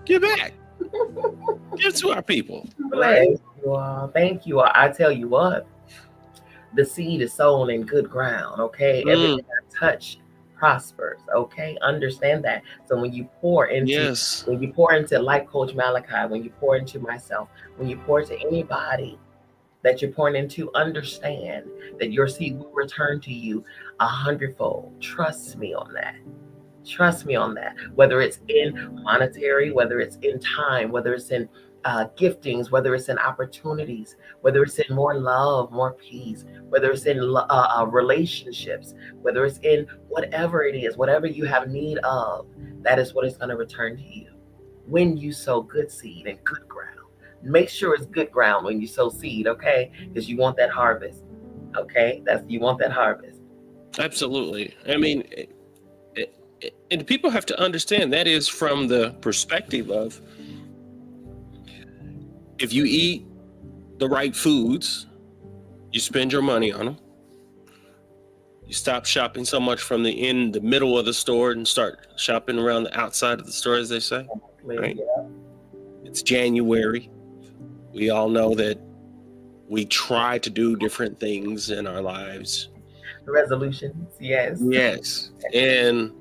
give back. Give to our people. Right? Thank you all. Thank you all. I tell you what, the seed is sown in good ground, okay? Everything I touch prospers, okay? Understand that. So when you pour into like Coach Malachi, when you pour into myself, when you pour into anybody that you're pouring into, understand that your seed will return to you 100-fold. Trust me on that. Trust me on that. Whether it's in monetary, whether it's in time, whether it's in giftings, whether it's in opportunities, whether it's in more love, more peace, whether it's in relationships, whether it's in whatever it is, whatever you have need of, that is what is going to return to you when you sow good seed and good ground. Make sure it's good ground when you sow seed, okay? Because you want that harvest, okay? You want that harvest. Absolutely. I mean, and people have to understand that is from the perspective of, if you eat the right foods, you spend your money on them, you stop shopping so much from the middle of the store and start shopping around the outside of the store, as they say, right? Yeah. It's January. We all know that we try to do different things in our lives. Resolutions, yes. Yes. And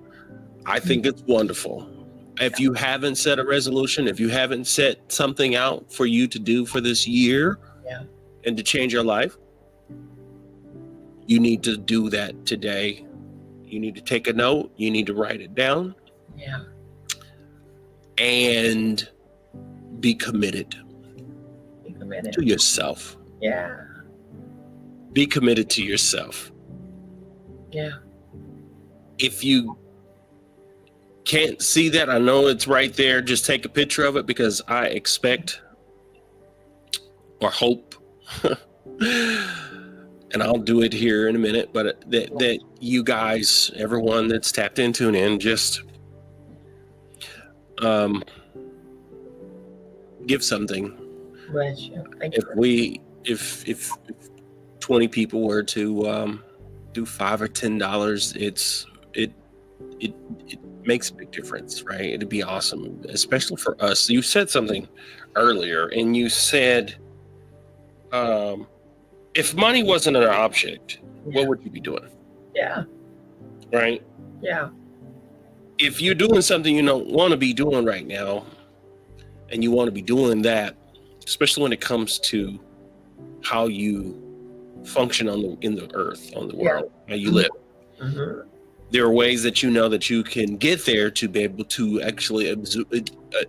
I think it's wonderful. If you haven't set a resolution, if you haven't set something out for you to do for this year, Yeah. and to change your life, you need to do that today. You need to take a note. You need to write it down. Yeah. And be committed Be committed. to yourself. Yeah. Be committed to yourself. Yeah. If you can't see that, I know it's right there. Just take a picture of it, because I expect or hope, and I'll do it here in a minute, but that you guys, everyone that's tapped in, tune in, just give something. Bless you. Thank If you. if 20 people were to do $5 or $10, it makes a big difference, right? It'd be awesome, especially for us. You said something earlier, and you said, if money wasn't an object, what would you be doing? Yeah. Right? Yeah. If you're doing something you don't want to be doing right now, and you want to be doing that, especially when it comes to how you function in the earth, on the world, how you live. Mm-hmm. There are ways that you know that you can get there to be able to actually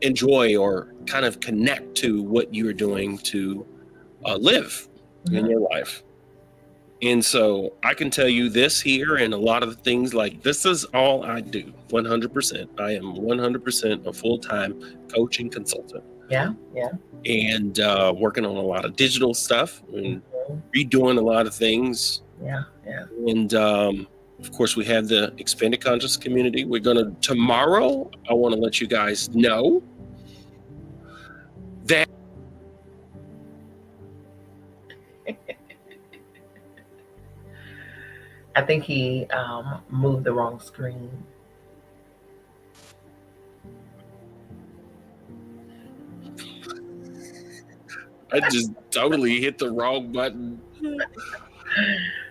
enjoy or kind of connect to what you're doing to live in your life. And so I can tell you this here, and a lot of the things, like, this is all I do. 100%. I am 100% a full-time coaching consultant. Yeah. Yeah. And working on a lot of digital stuff and redoing a lot of things. Yeah. Yeah. And of course, we have the expanded conscious community. Tomorrow, I want to let you guys know that I think he moved the wrong screen. I just totally hit the wrong button.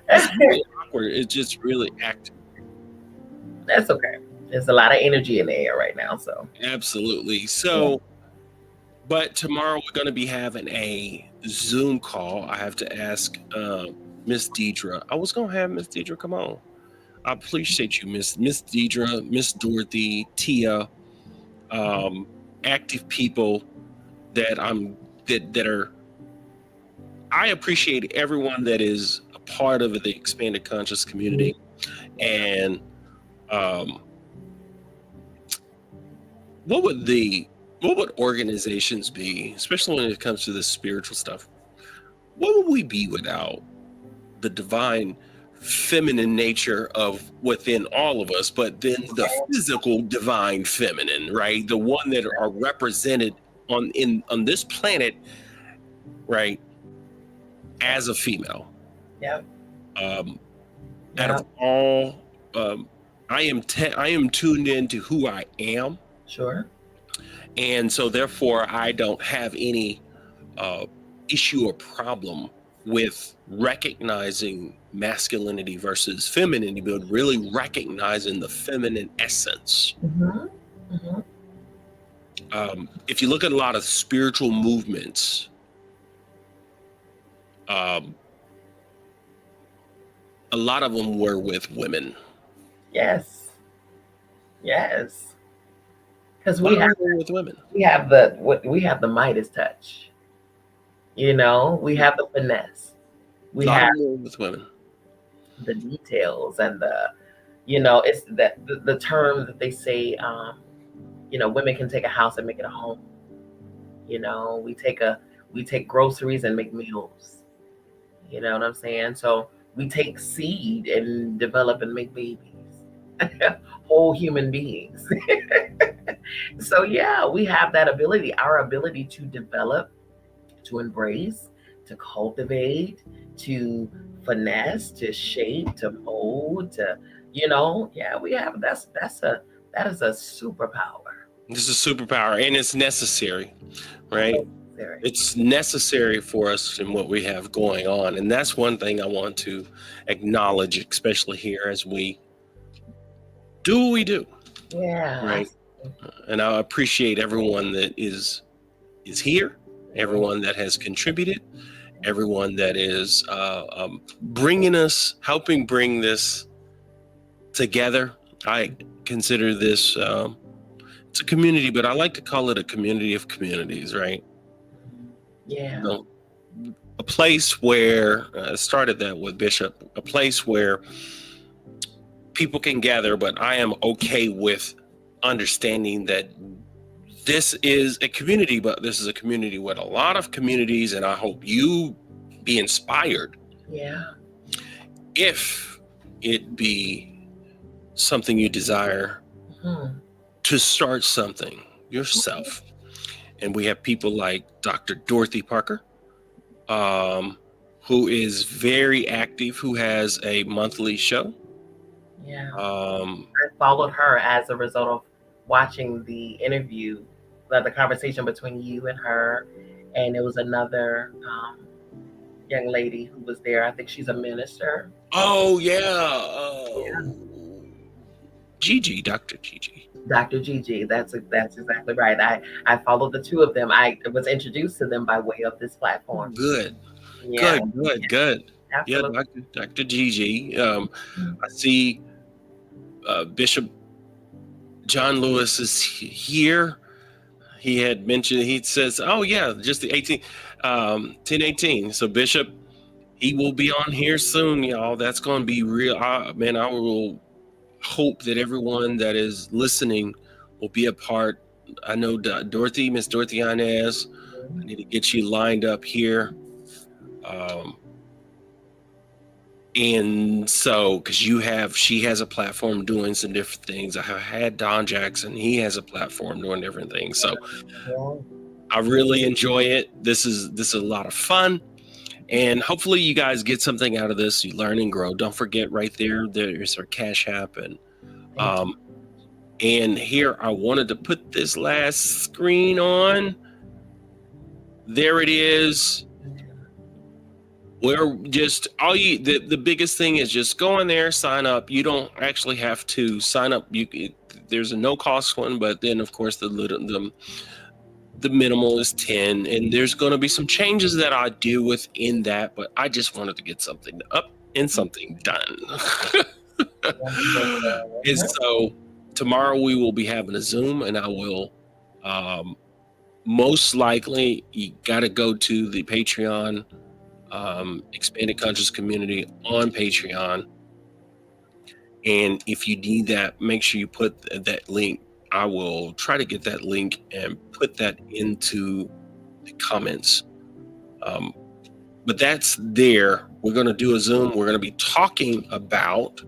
It's really awkward. It's just really active. That's okay. There's a lot of energy in the air right now, so. Absolutely. So, but tomorrow we're going to be having a Zoom call. I have to ask Miss Deidre. I was going to have Miss Deidre come on. I appreciate you, Miss Deidre, Miss Dorothy, Tia, active people that are. I appreciate everyone that is a part of the expanded conscious community, and what would organizations be, especially when it comes to this spiritual stuff? What would we be without the divine feminine nature of within all of us, but then the physical divine feminine, right? The one that are represented on this planet, right, as a female. Yeah. Out of all, I am tuned into who I am. Sure. And so therefore I don't have any issue or problem with recognizing masculinity versus femininity, but really recognizing the feminine essence. Mm-hmm. Mm-hmm. If you look at a lot of spiritual movements, a lot of them were with women. Yes. Yes. Because we have with women. We have the Midas touch. You know, we have the finesse. We have with women. The details and it's the term that they say, women can take a house and make it a home. You know, we take groceries and make meals. You know what I'm saying? So we take seed and develop and make babies. whole human beings. So yeah, we have that ability, our ability to develop, to embrace, to cultivate, to finesse, to shape, to mold, to yeah, we have that is a superpower. This is superpower, and it's necessary, right? So necessary. It's necessary for us in what we have going on. And that's one thing I want to acknowledge, especially here as we do what we do, Yeah. right? And I appreciate everyone that is here, everyone that has contributed, everyone that is bringing us, helping bring this together. I consider this it's a community, but I like to call it a community of communities, right? Yeah. So, a place where I started that with Bishop, a place where people can gather, but I am okay with understanding that this is a community, but this is a community with a lot of communities, and I hope you be inspired. Yeah. If it be something you desire to start something yourself. And we have people like Dr. Dorothy Parker, who is very active, who has a monthly show. Yeah. I followed her as a result of watching the interview, the conversation between you and her, and it was another young lady who was there. I think she's a minister. Oh yeah, Gigi, Dr. Gigi. Dr. Gigi, that's exactly right. I followed the two of them. I was introduced to them by way of this platform. Good, Yeah, good. absolutely. Yeah, Dr. Gigi. I see Bishop John Lewis is here. He had mentioned, he says, oh yeah, just the 10/18. So Bishop, he will be on here soon, y'all. That's going to be real. Man, I will hope that everyone that is listening will be a part. I know Dorothy, Miss Dorothy Inez, I need to get you lined up here. And so, because she has a platform doing some different things. I have had Don Jackson, he has a platform doing different things. So I really enjoy it. This is a lot of fun. And hopefully you guys get something out of this. You learn and grow. Don't forget right there's our Cash App. And here I wanted to put this last screen on. There it is. We're just the biggest thing is just go in there, sign up. You don't actually have to sign up. There's a no cost one, but then of course the minimal is 10, and there's going to be some changes that I do within that, but I just wanted to get something up and something done. And so tomorrow we will be having a Zoom, and I will most likely, you got to go to the Patreon Expanded Conscious Community on Patreon, and if you need that, make sure you put that link. I will try to get that link and put that into the comments. But that's there. We're going to do a Zoom. We're going to be talking about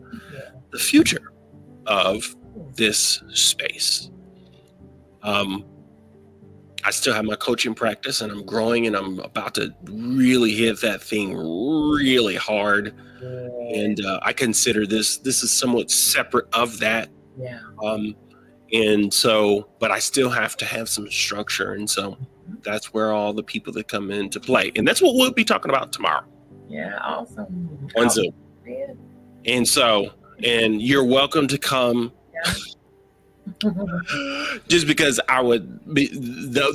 the future of this space. I still have my coaching practice, and I'm growing, and I'm about to really hit that thing really hard. And I consider this is somewhat separate of that. Yeah. And so, but I still have to have some structure. And so that's where all the people that come into play. And that's what we'll be talking about tomorrow. Yeah, awesome. On Zoom. Yeah. And so, and you're welcome to come. Yeah. Just because I would be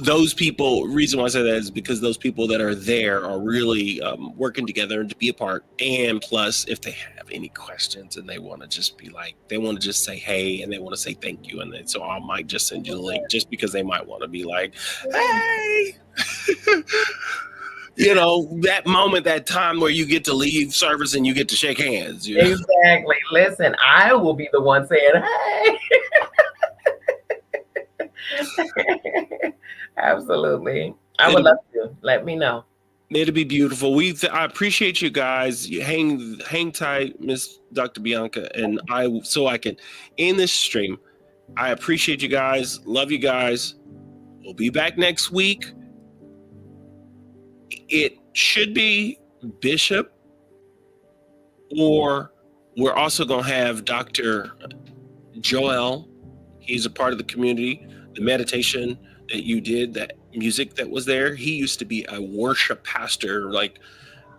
those people, reason why I say that is because those people that are there are really working together to be a part. And plus, if they have any questions and they want to just be like, they want to just say, hey, and they want to say thank you. And then, so I might just send you the link just because they might want to be like, hey, you know, that moment, that time where you get to leave service and you get to shake hands. You know? Exactly. Listen, I will be the one saying, hey. Absolutely. I would love to. Let me know. It'll be beautiful. I appreciate you guys. You hang tight, Miss Dr. Bianca, and I can end this stream. I appreciate you guys. Love you guys. We'll be back next week. It should be Bishop, or we're also going to have Dr. Joel. He's a part of the community. The meditation that you did, that music that was there, he used to be a worship pastor like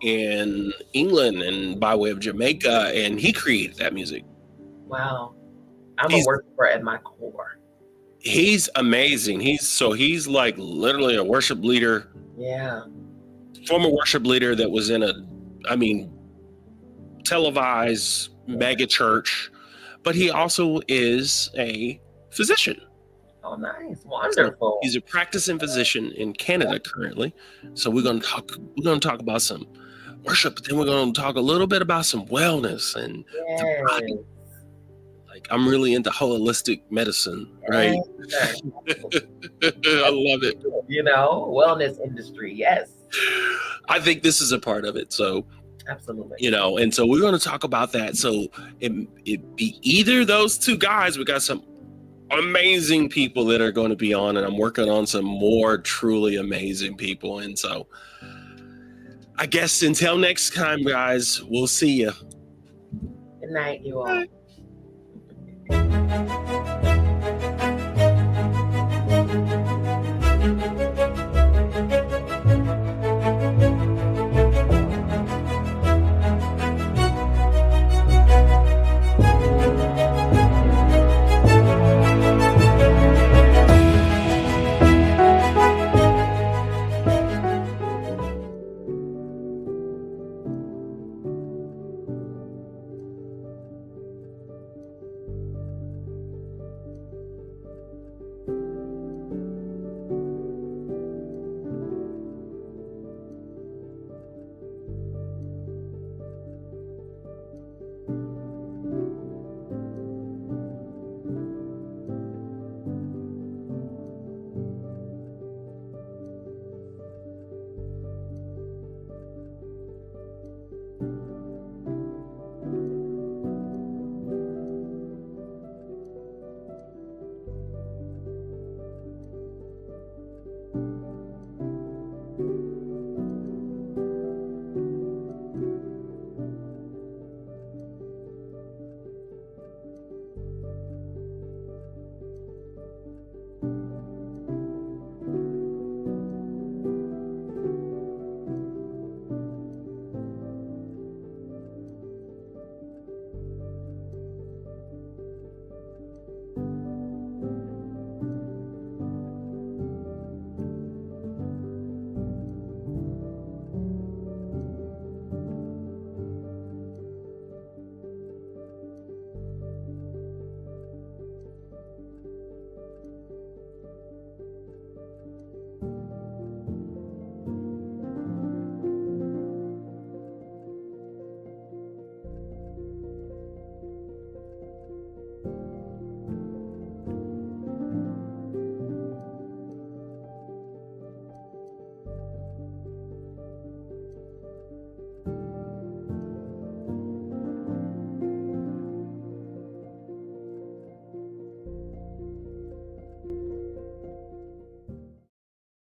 in England and by way of Jamaica, and he created that music. Wow. I'm a worshiper at my core. He's amazing. He's like literally a worship leader. Yeah. Former worship leader that was in televised mega church, but he also is a physician. Oh, nice. Wonderful. He's a practicing physician in Canada currently. So we're going to talk about some worship, but then we're going to talk a little bit about some wellness and the body. Like, I'm really into holistic medicine, right? Yes. I love it. Wellness industry. Yes. I think this is a part of it. So absolutely. And so we're going to talk about that. So it be either those two guys. We got some amazing people that are going to be on, and I'm working on some more truly amazing people. And so I guess until next time, guys, we'll see you. Good night, you all.